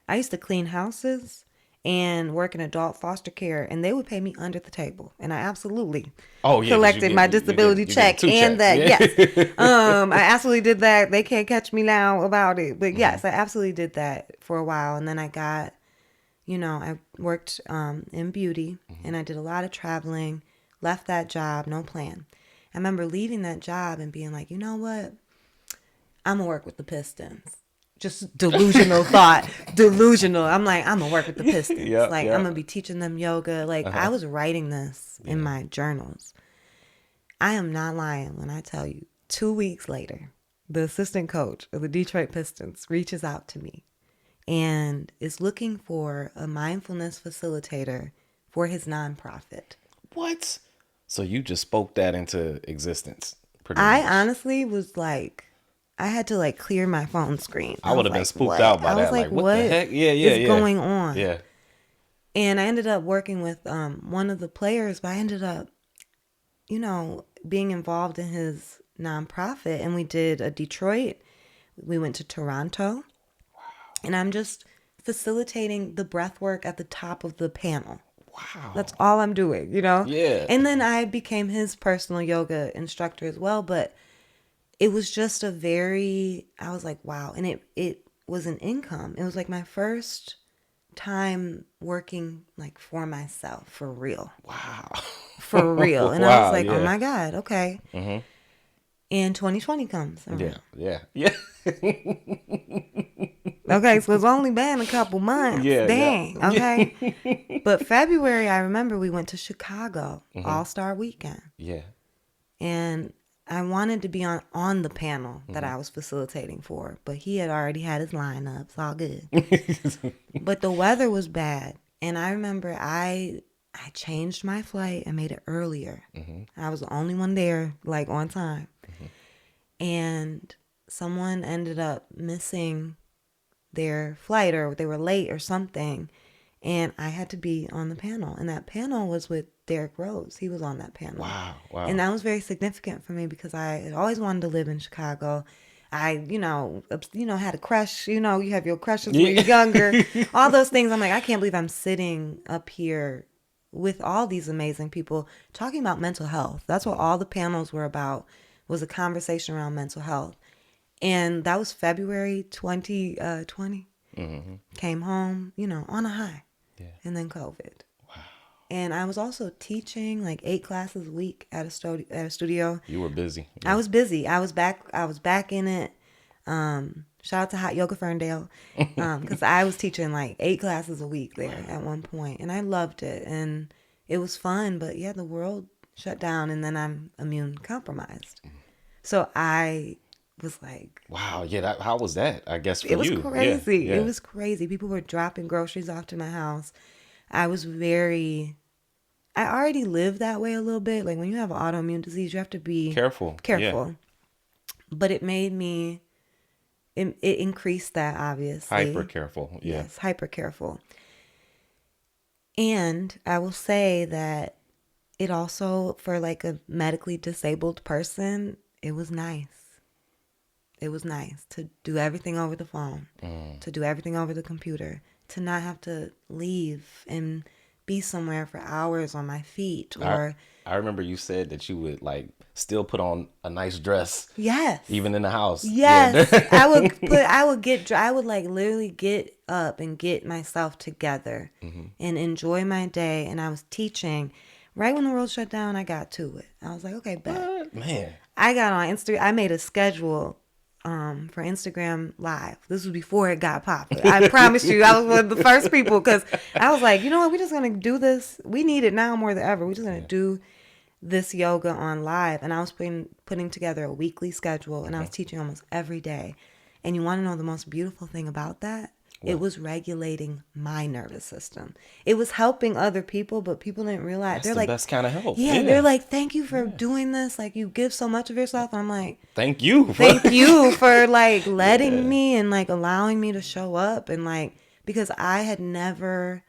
I used to clean houses and work in adult foster care, and they would pay me under the table. And I absolutely Oh yeah, because you collected get my you get disability you getting check two and checks. that. Yeah. Yes. I absolutely did that. They can't catch me now about it. But yes, I absolutely did that for a while. And then I worked in beauty and I did a lot of traveling, left that job, no plan. I remember leaving that job and being like, you know what? I'm going to work with the Pistons. Just delusional thought. Delusional. I'm like, I'm going to work with the Pistons. Yeah, Like, I'm yeah. going to be teaching them yoga. Like, I was writing this in Yeah. my journals. I am not lying when I tell you, 2 weeks later, the assistant coach of the Detroit Pistons reaches out to me and is looking for a mindfulness facilitator for his nonprofit. What? So you just spoke that into existence, pretty I much. honestly was like, I had to like clear my phone screen. I I would was have been like, spooked what? out by I was that. like, Like, what the what heck? Yeah, yeah, is yeah. going on? Yeah. And I ended up working with one of the players, but I ended up, being involved in his nonprofit. And we did a Detroit, we went to Toronto, and I'm just facilitating the breath work at the top of the panel. That's Wow. all I'm doing. Yeah. And then I became his personal yoga instructor as well. But it was just I was like, wow. And it was an income. It was like my first time working like for myself, for real. Wow. For real. And I was Wow. like, oh Yeah. my God, okay. Mm-hmm. And 2020 comes Yeah. around. Yeah. Yeah. Okay, so it's only been a couple months. Yeah. Yeah. Dang. Okay. But February, I remember we went to Chicago Mm-hmm. All Star Weekend. Yeah. And I wanted to be on the panel that Mm-hmm. I was facilitating for, but he had already had his lineup. It's all good. But the weather was bad, and I remember I changed my flight and made it earlier. Mm-hmm. I was the only one there, like on time, Mm-hmm. and someone ended up missing their flight or they were late or something, and I had to be on the panel, and that panel was with Derrick Rose. He was on that panel. Wow. And Wow. that was very significant for me because I had always wanted to live in Chicago. I had a crush. You have your crushes when Yeah. you're younger. All those things. I'm like, I can't believe I'm sitting up here with all these amazing people talking about mental health. That's what all the panels were about, was a conversation around mental health. And that was February 2020. Mm-hmm. Came home, on a high. Yeah. And then COVID. And I was also teaching like 8 classes a week at a studio. You were busy. I Yeah. was busy. I was back in it. Shout out to Hot Yoga Ferndale. Because I was teaching like 8 classes a week there at one point, and I loved it. And it was fun, but yeah, the world shut down and then I'm immune compromised. So I was like, Wow. Yeah. How was that? I guess for it was you. Yeah. crazy. It Yeah. was crazy. People were dropping groceries off to my house. I already live that way a little bit. Like when you have an autoimmune disease, you have to be Careful. Yeah. careful. But it increased that, Hyper obviously. careful. Yeah. Yes, hyper careful. And I will say that it also, for like a medically disabled person, it was nice. It was nice to do everything over the phone, Mm. to do everything over the computer, to not have to leave and be somewhere for hours on my feet I or I remember you said that you would like still put on a nice dress yes. even in the house. Yeah. Yes, I would like literally get up and get myself together and enjoy my day. And I was teaching. Right when the world shut down, I got to it. I was like, okay, bet. What? Man. I got on Instagram. I made a schedule for Instagram Live. This was before it got popular. I promise you, I was one of the first people because I was like, you know what? We're just gonna do this. We need it now more than ever. We're just gonna Yeah. do this yoga on live. And I was putting together a weekly schedule, and I was teaching almost every day. And you want to know the most beautiful thing about that? It What? was regulating my nervous system. It was helping other people, but people didn't realize. That's They're the like, best kind of help. yeah, they're Yeah. like, thank you for Yeah. doing this. Like, you give so much of yourself. And I'm like, Thank you for thank you for like letting Yeah. me and like allowing me to show up. And like, because I had never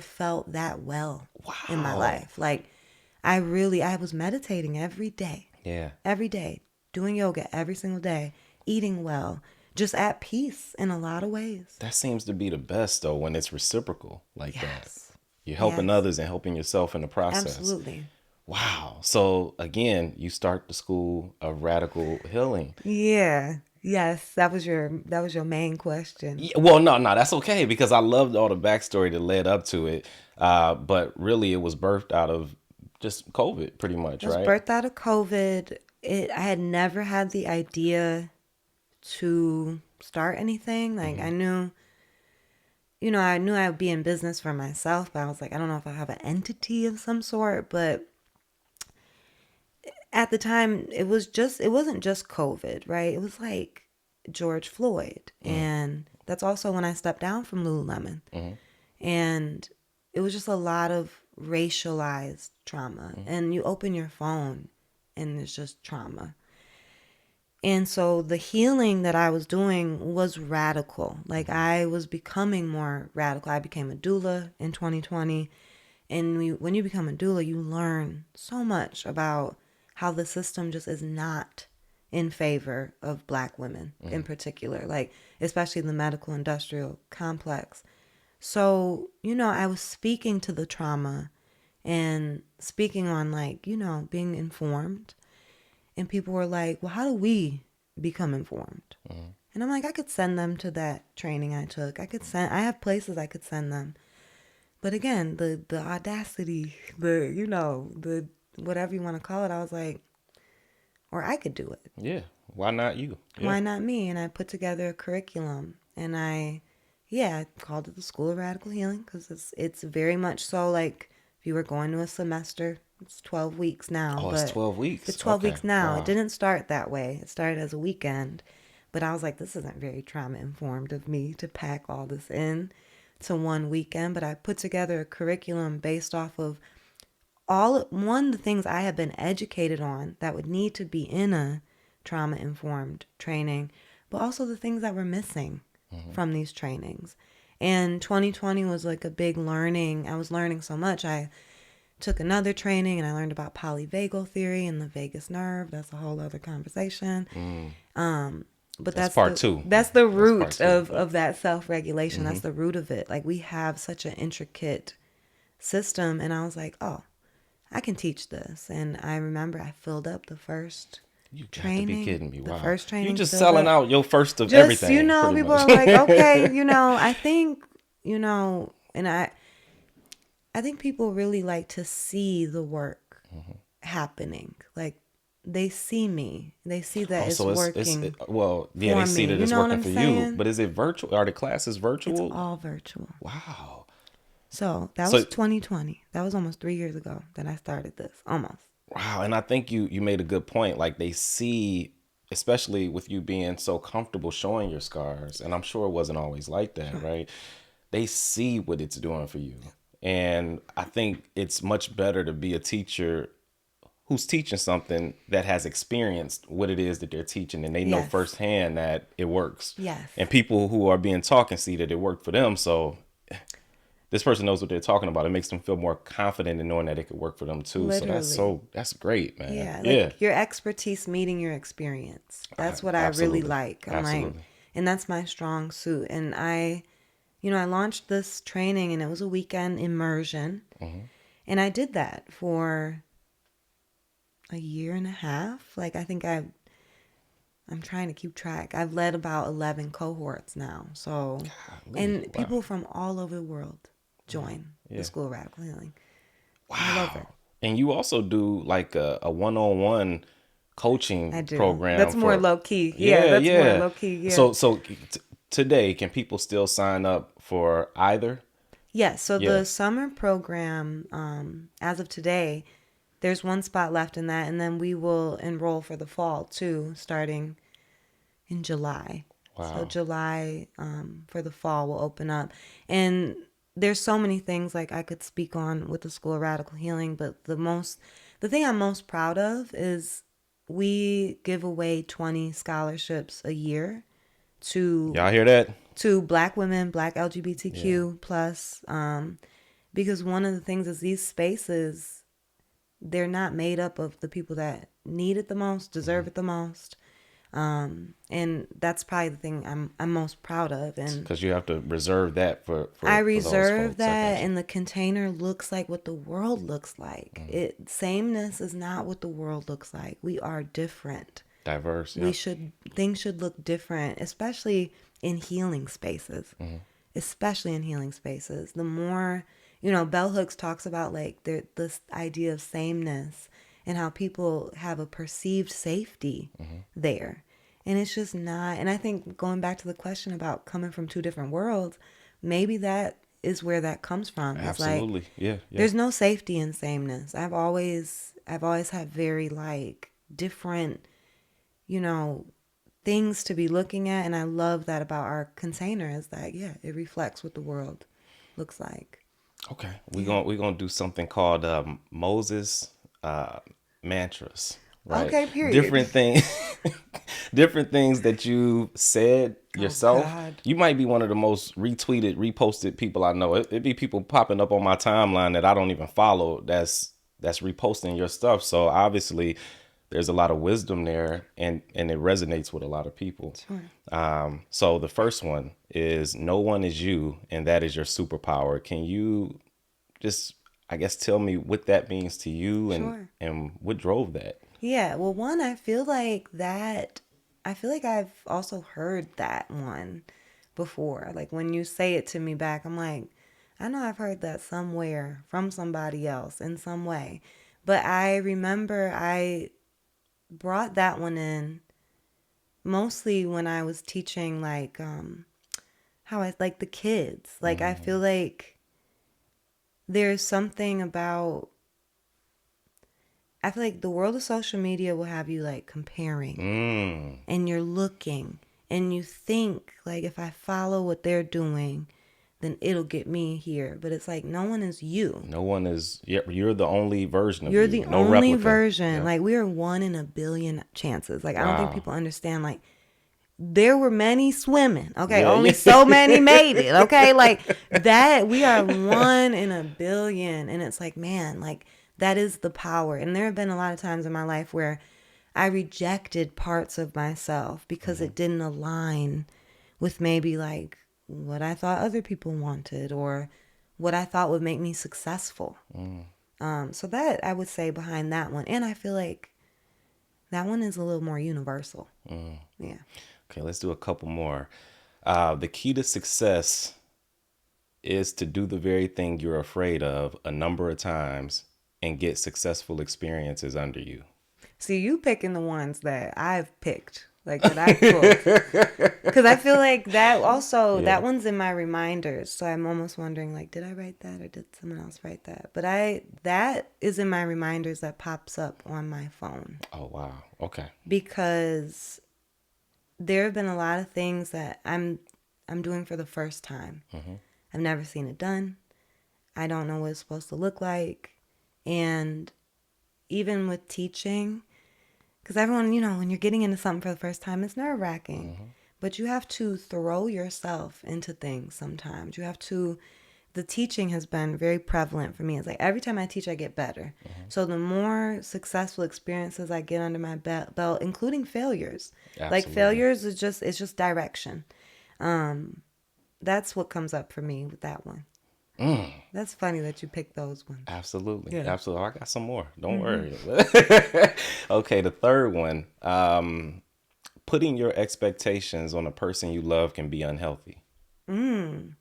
felt that well in my Wow. life. Like, I was meditating Yeah. every day, doing yoga every single day, eating well, just at peace in a lot of ways. That seems to be the best though when it's reciprocal like that. Yes. You're helping Yes. others and helping yourself in the process. Absolutely. Wow. So again, you start the school of radical healing. Yeah. Yes, that was your main question. Yeah, well, no, that's okay because I loved all the backstory that led up to it. But really, it was birthed out of just COVID, pretty much, It was right? birthed out of COVID. I had never had the idea to start anything. Like Hmm. I knew I would be in business for myself, but I was like, I don't know if I have an entity of some sort. But at the time, it wasn't just COVID, right? It was like George Floyd. And that's also when I stepped down from Lululemon. Hmm. And it was just a lot of racialized trauma. And you open your phone and it's just trauma. And so the healing that I was doing was radical. Like I was becoming more radical. I became a doula in 2020. And when you become a doula, you learn so much about how the system just is not in favor of Black women in particular, like especially the medical industrial complex. So, I was speaking to the trauma and speaking on like, being informed. And people were like, well, how do we become informed? And I'm like, I could send them to that training I took. I have places I could send them. But again, the audacity, the whatever you want to call it, I was like, or I could do it. Yeah. Why not you? Yeah. Why not me? And I put together a curriculum, and I called it the School of Radical Healing because it's very much so like if you were going to a semester, it's 12 weeks now, Oh, it's but 12 it's weeks. 12 Okay. weeks now. It Wow. didn't start that way. It started as a weekend, but I was like, this isn't very trauma informed of me to pack all this in to one weekend. But I put together a curriculum based off of the things I have been educated on that would need to be in a trauma informed training, but also the things that were missing from these trainings. And 2020 was like a big learning. I was learning so much. I took another training and I learned about polyvagal theory and the vagus nerve. That's a whole other conversation. Mm. But That's part two. that's the That's part root two. of that self-regulation. That's the root of it. Like we have such an intricate system, and I was like, oh, I can teach this. And I remember I filled up the first You got to be training. kidding me. The Wow. first You training just filled selling up. out your first of Just, everything, pretty people much. are like, okay, I think, and I think people really like to see the work happening. Like they see me. They see that Oh, it's so working well, yeah, for they see me. that You it's know what working I'm for you, saying? but is it virtual? Are the classes It's virtual? all virtual. Wow. So that So was 2020. That was almost 3 years ago that I started this. Almost. wow, and I think you made a good point. Like they see, especially with you being so comfortable showing your scars, and I'm sure it wasn't always like that, Sure. right? They see what it's doing for you. And I think it's much better to be a teacher who's teaching something that has experienced what it is that they're teaching and they know Yes. firsthand that it works. Yes. And people who are being taught can see that it worked for them. So this person knows what they're talking about. It makes them feel more confident in knowing that it could work for them too. So Literally. that's great, man. Yeah, Yeah, like your expertise meeting your experience. That's what I really absolutely, like. I'm like, absolutely. and that's my strong suit. And I launched this training and it was a weekend immersion. And I did that for a year and a half. Like I think I'm trying to keep track. I've led about 11 cohorts now. So, Golly, and wow, people from all over the world join the yeah, School of Radical Healing. All over. wow. And you also do like a one-on-one I coaching do. program That's more for, low key. Yeah, yeah, that's more yeah. low key. Yeah. So today, can people still sign up for either? Yes. So Yeah. the summer program, as of today, there's one spot left in that, and then we will enroll for the fall too, starting in July. So Wow. July, for the fall will open up, and there's so many things like I could speak on with the School of Radical Healing, but the thing I'm most proud of is we give away 20 scholarships a year to Y'all hear that? Black women, Black Yeah. LGBTQ plus, because one of the things is these spaces, they're not made up of the people that need it the most, deserve it the most. And that's probably the thing I'm most proud of. And Because you have to reserve that for, I for those reserve folks. I that, got you. and the container looks like what the world looks like. It Sameness is not what the world looks like. We are different. Diverse. We Yep. should Things should look different, especially in healing spaces. Especially in healing spaces. The more, Bell Hooks talks about like this idea of sameness and how people have a perceived safety there. And it's just not. And I think going back to the question about coming from two different worlds, maybe that is where that comes from. It's like Absolutely. Yeah. Yeah. there's no safety in sameness. I've always had very like different, you know, things to be looking at, and I love that about our container is that yeah, it reflects what the world looks like. Okay. Yeah. We're gonna do something called Moses uh, mantras. Right. Okay, period. Different thing, different things that you said Oh yourself. God. You might be one of the most retweeted, reposted people I know. It be people popping up on my timeline that I don't even follow. That's reposting your stuff. So obviously, there's a lot of wisdom there, and it resonates with a lot of people. Sure. So the first one is no one is you, and that is your superpower. Can you just, I guess, tell me what that means to you, Sure. and what drove that? Yeah, well, one, I feel like I've also heard that one before. Like when you say it to me back, I'm like, I know I've heard that somewhere from somebody else in some way. But I remember I brought that one in mostly when I was teaching like how I like the kids. Like I feel like there's something about I feel like the world of social media will have you like comparing Mm, and you're looking and you think like if I follow what they're doing, then it'll get me here. But it's like no one is you. no one is. Yep, you're the only version of You're you. the No only replica. version. Yep. Like we are one in a billion chances. Like I don't think Wow. people understand like there were many swimming. Okay, Yeah. only Yeah. so many made it. Okay, like that we are one in a billion and it's like man, like that is the power. And there have been a lot of times in my life where I rejected parts of myself because it didn't align with maybe like what I thought other people wanted or what I thought would make me successful. So that I would say behind that one. And I feel like that one is a little more universal. Yeah. Okay, let's do a couple more. The key to success is to do the very thing you're afraid of a number of times and get successful experiences under you. See, you picking the ones that I've picked, like that I pulled. Because I feel like that also, Yeah. that one's in my reminders. So I'm almost wondering, like, did I write that or did someone else write that? But that is in my reminders that pops up on my phone. Oh, wow. Okay. Because there have been a lot of things that I'm doing for the first time. I've never seen it done. I don't know what it's supposed to look like. And even with teaching, because everyone, when you're getting into something for the first time, it's nerve wracking. But you have to throw yourself into things sometimes. the teaching has been very prevalent for me. It's like every time I teach, I get better. So the more successful experiences I get under my belt, including failures, like Absolutely. failures is just it's just direction. That's what comes up for me with that one. That's funny that you picked those ones. Absolutely. Yeah. Absolutely. I got some more. Don't worry. Okay, the third one. Putting your expectations on a person you love can be unhealthy. I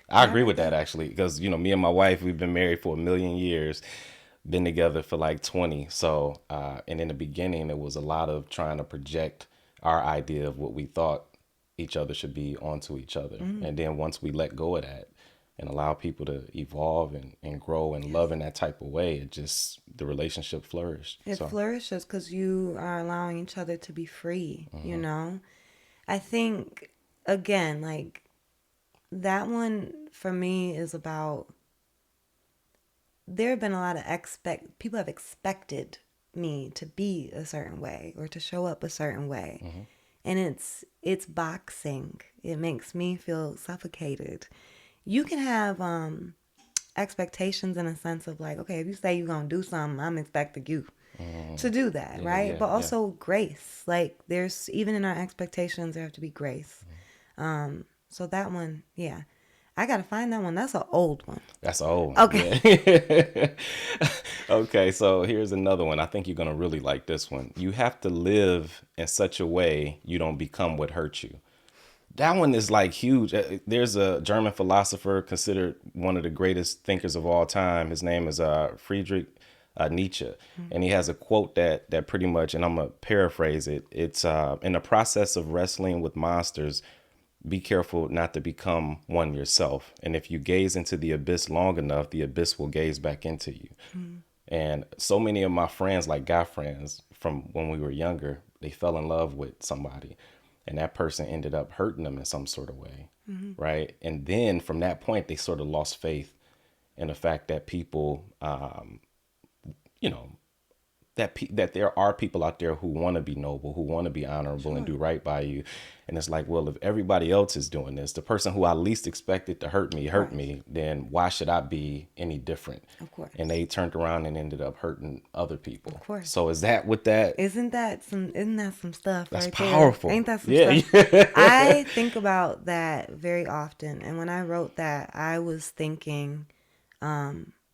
I agree with like that that. actually, because me and my wife, we've been married for a million years, been together for like 20. So, and in the beginning, it was a lot of trying to project our idea of what we thought each other should be onto each other. And then once we let go of that and allow people to evolve and grow and Yes. love in that type of way, the relationship flourished. It So, flourishes because you are allowing each other to be free, you know? I think, again, like that one for me is about there have been a lot of people have expected me to be a certain way or to show up a certain way. And it's boxing. It makes me feel suffocated. You can have expectations in a sense of like, okay, if you say you're gonna do something, I'm expecting you to do that, yeah, right? yeah, But yeah. also grace. Like there's even in our expectations there have to be grace. So that one, yeah. I gotta find that one. That's an old one. That's an old one. Okay. Yeah. Okay, so here's another one. I think you're going to really like this one. You have to live in such a way you don't become what hurts you. That one is like huge. There's a German philosopher considered one of the greatest thinkers of all time. His name is Friedrich Nietzsche, and he has a quote that pretty much, and I'm gonna paraphrase it. It's in the process of wrestling with monsters, be careful not to become one yourself. And if you gaze into the abyss long enough, the abyss will gaze back into you. And so many of my friends, like guy friends from when we were younger, they fell in love with somebody and that person ended up hurting them in some sort of way. Right. And then from that point, they sort of lost faith in the fact that people, you know, that there are people out there who want to be noble, who want to be honorable and Sure. do right by you. And it's like, well, if everybody else is doing this, the person who I least expected to hurt Right. me, then why should I be any different? Of And course. they turned around and ended up hurting other Of people. course. So is that what that Isn't that some stuff that's right there? powerful. Ain't that some Yeah. stuff? Yeah. I think about that very often. And when I wrote that, I was thinking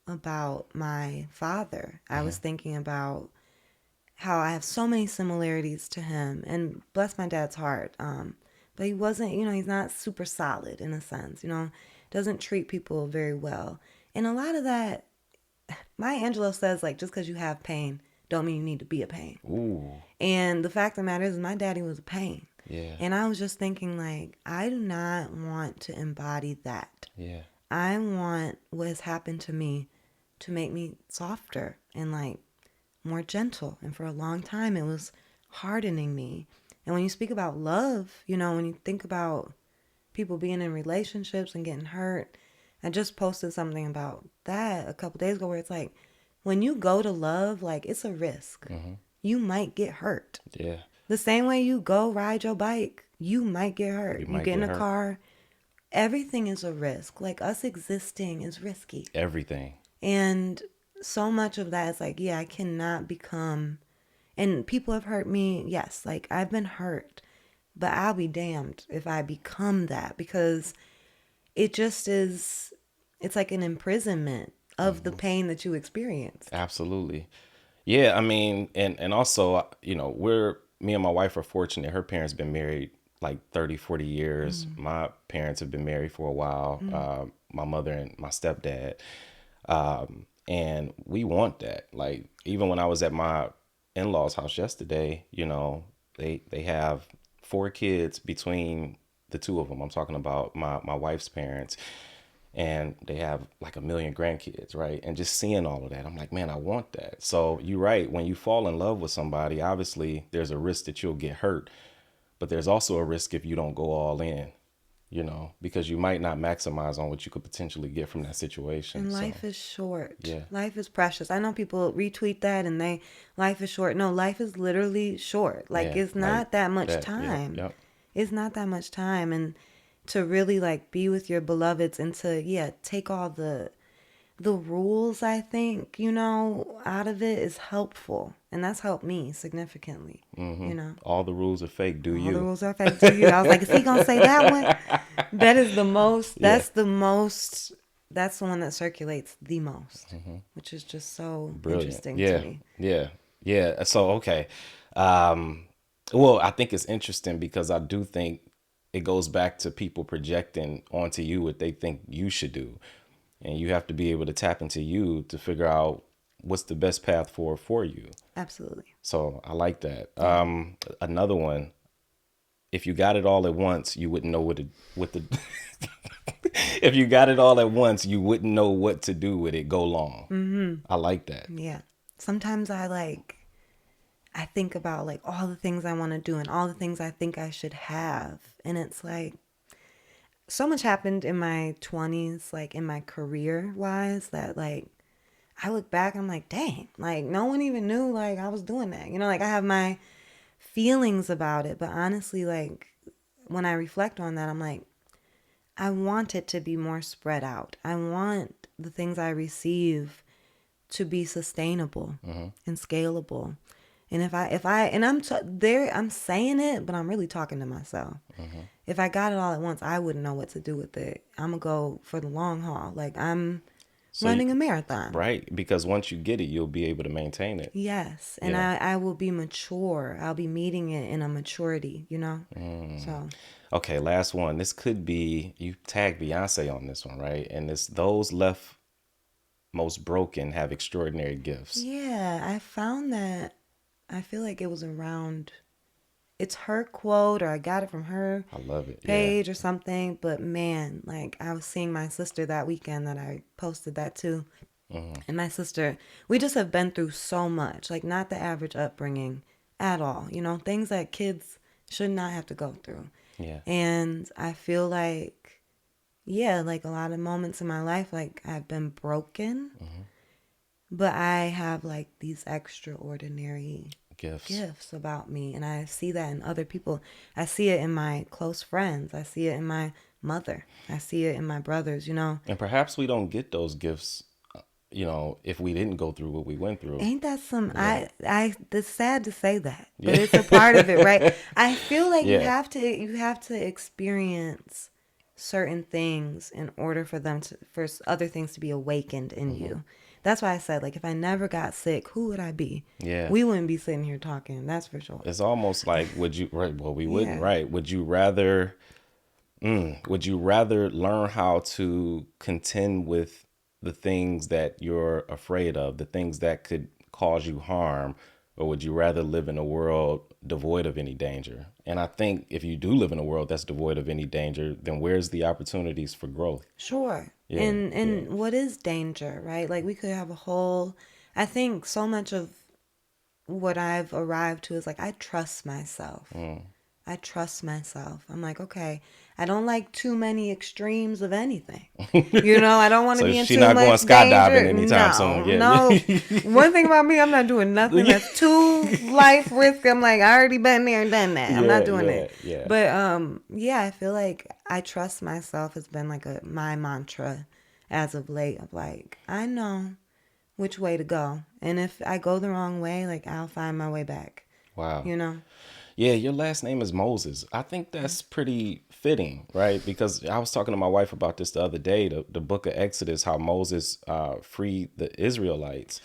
about my father. I was thinking about how I have so many similarities to him. And bless my dad's heart. But he wasn't, he's not super solid in a sense, doesn't treat people very well. And a lot of that, Maya Angelou says, like, just because you have pain, don't mean you need to be a pain. Ooh. And the fact of the matter is, my daddy was a pain. Yeah. And I was just thinking, like, I do not want to embody that. Yeah. I want what has happened to me to make me softer and, like, more gentle. And for a long time, it was hardening me. And when you speak about love, when you think about people being in relationships and getting hurt, I just posted something about that a couple days ago where it's like, when you go to love, like, it's a risk. You might get hurt. Yeah. The same way you go ride your bike, you might get You hurt. You might get in get a hurt. car, everything is a risk. Like, us existing is risky. Everything. And so much of that is like, yeah, I cannot become. And people have hurt me. Yes, like, I've been hurt. But I'll be damned if I become that, because it just is, it's like an imprisonment of the pain that you experienced. Absolutely. Yeah, I mean, and also, me and my wife are fortunate. Her parents been married like 30, 40 years. My parents have been married for a while. My mother and my stepdad. And we want that. Like, even when I was at my in-laws' house yesterday, they have four kids between the two of them. I'm talking about my wife's parents, and they have like a million grandkids, right? And just seeing all of that, I'm like, man, I want that. So you're right. When you fall in love with somebody, obviously there's a risk that you'll get hurt, but there's also a risk if you don't go all in, because you might not maximize on what you could potentially get from that situation. And So life is short. yeah, Life is precious. I know people retweet that and life is short. No, life is literally short. Like, yeah, it's like not that much that. Yep, time. yep. It's not that much time. And to really like be with your beloveds and to, yeah, take all the rules, I think, out of it is helpful. And that's helped me significantly, you know. All the rules are fake. Do All the you? rules are fake to you. I was like, is he gonna say that one? That is the most, Yeah. that's the one that circulates the most, which is just so Brilliant. interesting to Yeah. me. Yeah. Yeah. So, okay. Um, well, I think it's interesting because I do think it goes back to people projecting onto you what they think you should do. And you have to be able to tap into you to figure out what's the best path forward for you. Absolutely. So I like that. Yeah. Another one, if you got it all at once, you wouldn't know what the if you got it all at once, you wouldn't know what to do with it. Go long. I like that. Yeah. Sometimes I think about like all the things I want to do and all the things I think I should have. And it's like so much happened in my 20s, like in my career wise, that like I look back and I'm like, dang, like no one even knew like I was doing that. Like I have my feelings about it, but honestly, like when I reflect on that, I'm like, I want it to be more spread out. I want the things I receive to be sustainable and scalable. And and I'm saying it, but I'm really talking to myself. If I got it all at once, I wouldn't know what to do with it. I'm gonna go for the long haul. Like I'm So, running a marathon. right, because once you get it, you'll be able to maintain it. Yes, and Yeah. I will be mature. I'll be meeting it in a maturity, So, Okay, last one. This could be you tagged Beyonce on this one, right? And it's those left most broken have extraordinary gifts. yeah, I found that I feel like it was around it's her quote or I got it from her I love it. Yeah. page or something, but man, like I was seeing my sister that weekend that I posted that too. And my sister, we just have been through so much, like not the average upbringing at all, things that kids should not have to go through. Yeah. And I feel like, yeah, like a lot of moments in my life, like I've been broken, but I have like these extraordinary Gifts. gifts about me. And I see that in other people. I see it in my close friends. I see it in my mother. I see it in my brothers. And perhaps we don't get those gifts, if we didn't go through what we went through. Ain't that some Yeah. it's sad to say that, but Yeah. it's a part of it, right? I feel like you Yeah. have to experience certain things in order for other things to be awakened in you. That's why I said like if I never got sick, who would I be? Yeah. We wouldn't be sitting here talking, that's for sure. It's almost like would you right, well we wouldn't, Yeah. right? Would you rather learn how to contend with the things that you're afraid of, the things that could cause you harm, or would you rather live in a world devoid of any danger? And I think if you do live in a world that's devoid of any danger, then where's the opportunities for growth? Sure. Yeah, yeah. And what is danger, right? Like we could have a whole I think so much of what I've arrived to is like I trust myself. I trust myself. I'm like, okay, I don't like too many extremes of anything. I don't want to So be in she too not going much skydiving danger. anytime soon. No, Yeah. no. One thing about me, I'm not doing nothing that's too life risk. I'm like, I already been there and done that. I'm Yeah, not doing yeah, it. yeah. But yeah, I feel like I trust myself has been like my mantra as of late of like, I know which way to go. And if I go the wrong way, like I'll find my way back. Wow. You know? Yeah, your last name is Moses. I think that's pretty fitting, right? Because I was talking to my wife about this the other day, the book of Exodus, how Moses freed the Israelites,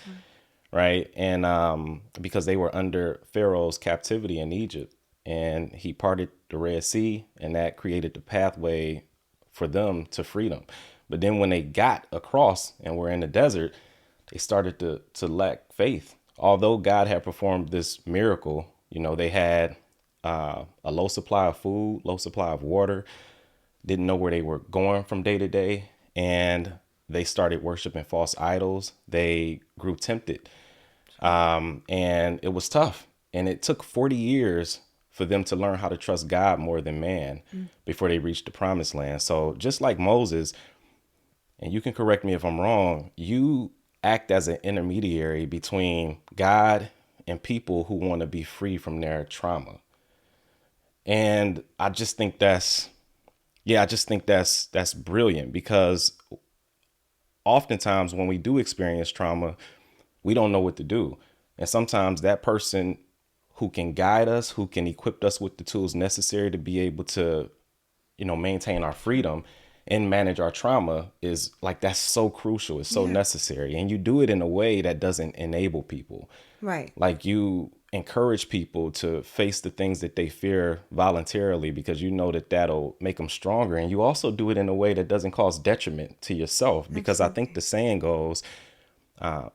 right? And because they were under Pharaoh's captivity in Egypt. And he parted the Red Sea, and that created the pathway for them to freedom. But then when they got across and were in the desert, they started to lack faith. Although God had performed this miracle, they had a low supply of food, low supply of water, didn't know where they were going from day to day, and they started worshiping false idols. They grew tempted, and it was tough. And it took 40 years for them to learn how to trust God more than man before they reached the promised land. So just like Moses, and you can correct me if I'm wrong, you act as an intermediary between God and people who want to be free from their trauma. And I just think that's Yeah, I just think that's brilliant because oftentimes when we do experience trauma, we don't know what to do. And sometimes that person who can guide us, who can equip us with the tools necessary to be able to, maintain our freedom and manage our trauma is like, that's so crucial. It's so Yeah. necessary. And you do it in a way that doesn't enable people. Right. Like you encourage people to face the things that they fear voluntarily because you know that that'll make them stronger. And you also do it in a way that doesn't cause detriment to yourself. Because I think Absolutely. the saying goes,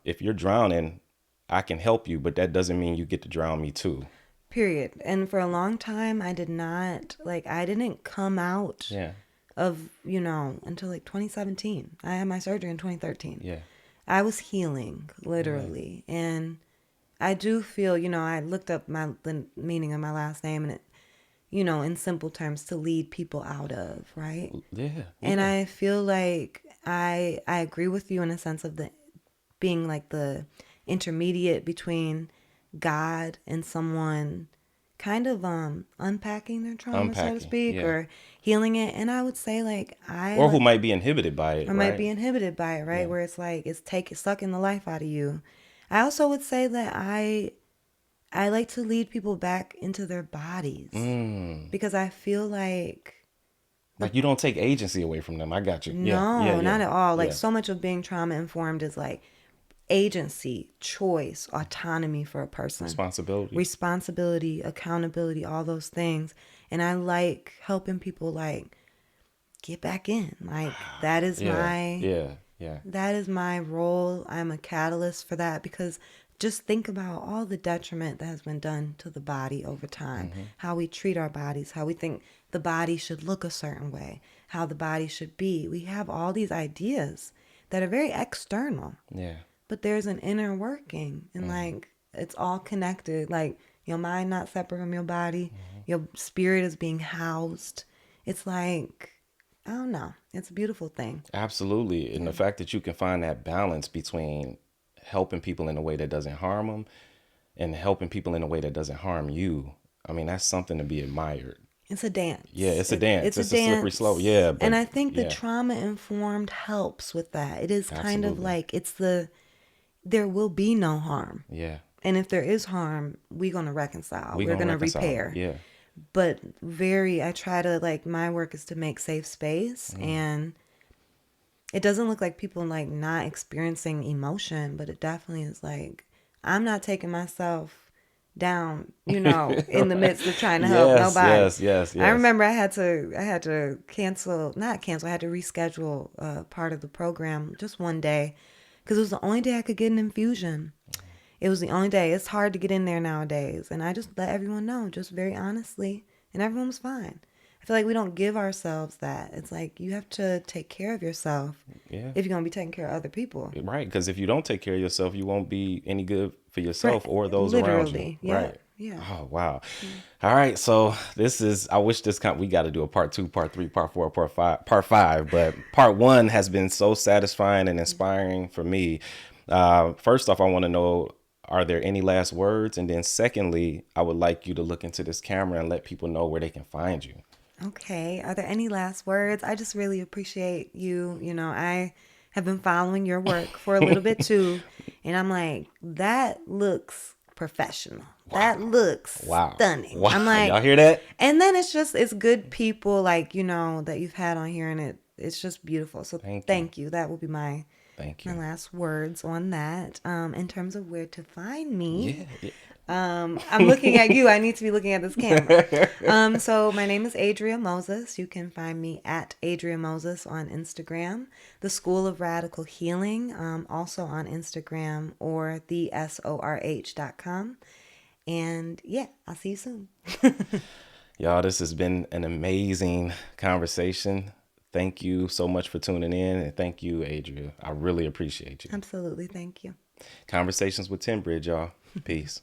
if you're drowning, I can help you, but that doesn't mean you get to drown me too. Period. And for a long time, I did not, like, I didn't come out Yeah. of, until like 2017. I had my surgery in 2013. Yeah. I was healing, Yeah. literally. And I do feel, I looked up the meaning of my last name and it, in simple terms, to lead people out of, right? Yeah. And Yeah. I feel like I agree with you in a sense of the being like the intermediate between God and someone kind of unpacking their trauma, so to Unpacking. speak, Yeah. or healing it. And I would say like I Or who like might be inhibited by or it, might right? be inhibited by it, right? Yeah. Where it's like it's sucking the life out of you. I also would say that I like to lead people back into their bodies Mm. because I feel like Like you don't take agency away from them. I got you. Yeah. Yeah. no, Yeah. not at all. Like Yeah. so much of being trauma informed is like agency, choice, autonomy for a person, Responsibility. responsibility, accountability, all those things. And I like helping people like get back in. Like Yeah. Yeah. Yeah. that is my role. I'm a catalyst for that because just think about all the detriment that has been done to the body over time, Mm-hmm. how we treat our bodies, how we think the body should look a certain way, how the body should be. We have all these ideas that are very external, Yeah. but there's an inner working and Mm-hmm. like it's all connected. Like your mind not separate from your body, Mm-hmm. your spirit is being housed. It's like, I don't know. It's a beautiful thing. Absolutely. And Yeah. the fact that you can find that balance between helping people in a way that doesn't harm them and helping people in a way that doesn't harm you. I mean, that's something to be admired. It's a Yeah, dance. it's a dance. It's a It's a slippery slope. Yeah, dance. And but I think the yeah, trauma informed helps with that. It is kind of absolutely. like there will be no harm. Yeah. And if there is harm, we're going to reconcile. We We're gonna going to reconcile. repair. Yeah. But I try to, like, my work is to make safe space. Mm. And it doesn't look like people like not experiencing emotion, but it definitely is like, I'm not taking myself down, in the midst of trying to help Yes, nobody. yes, yes, I yes. remember I had to cancel, not cancel, I had to reschedule part of the program just one day because it was the only day I could get an infusion. It was the only day. It's hard to get in there nowadays. And I just let everyone know, just very honestly, and everyone was fine. I feel like we don't give ourselves that. It's like you have to take care of yourself Yeah. if you're going to be taking care of other people. Right. Because if you don't take care of yourself, you won't be any good for Right. yourself or those around you. Literally. Yeah. Right. Yeah. Oh, wow. All right. So I wish we got to do a part 2, part 3, part 4, part 5. But part 1 has been so satisfying and inspiring for me. First off, I want to know, are there any last words? And then secondly, I would like you to look into this camera and let people know where they can find you. Okay. Are there any last words? I just really appreciate you. I have been following your work for a little bit too. And I'm like, that looks professional. That looks Wow. stunning. Wow. I'm like, Y'all hear that? and then it's good people like, that you've had on here and it's just beautiful. So Thank you. thank you. That will be my Thank my you. last words on that. In terms of where to find me, Yeah. I'm looking at you. I need to be looking at this camera. So my name is Adria Moses. You can find me at Adria Moses on Instagram, the School of Radical Healing, also on Instagram or thesorh.com. And yeah, I'll see you soon. Y'all, this has been an amazing conversation. Thank you so much for tuning in. And thank you, Adria. I really appreciate you. Absolutely. Thank you. Conversations with TinBridge, y'all. Peace.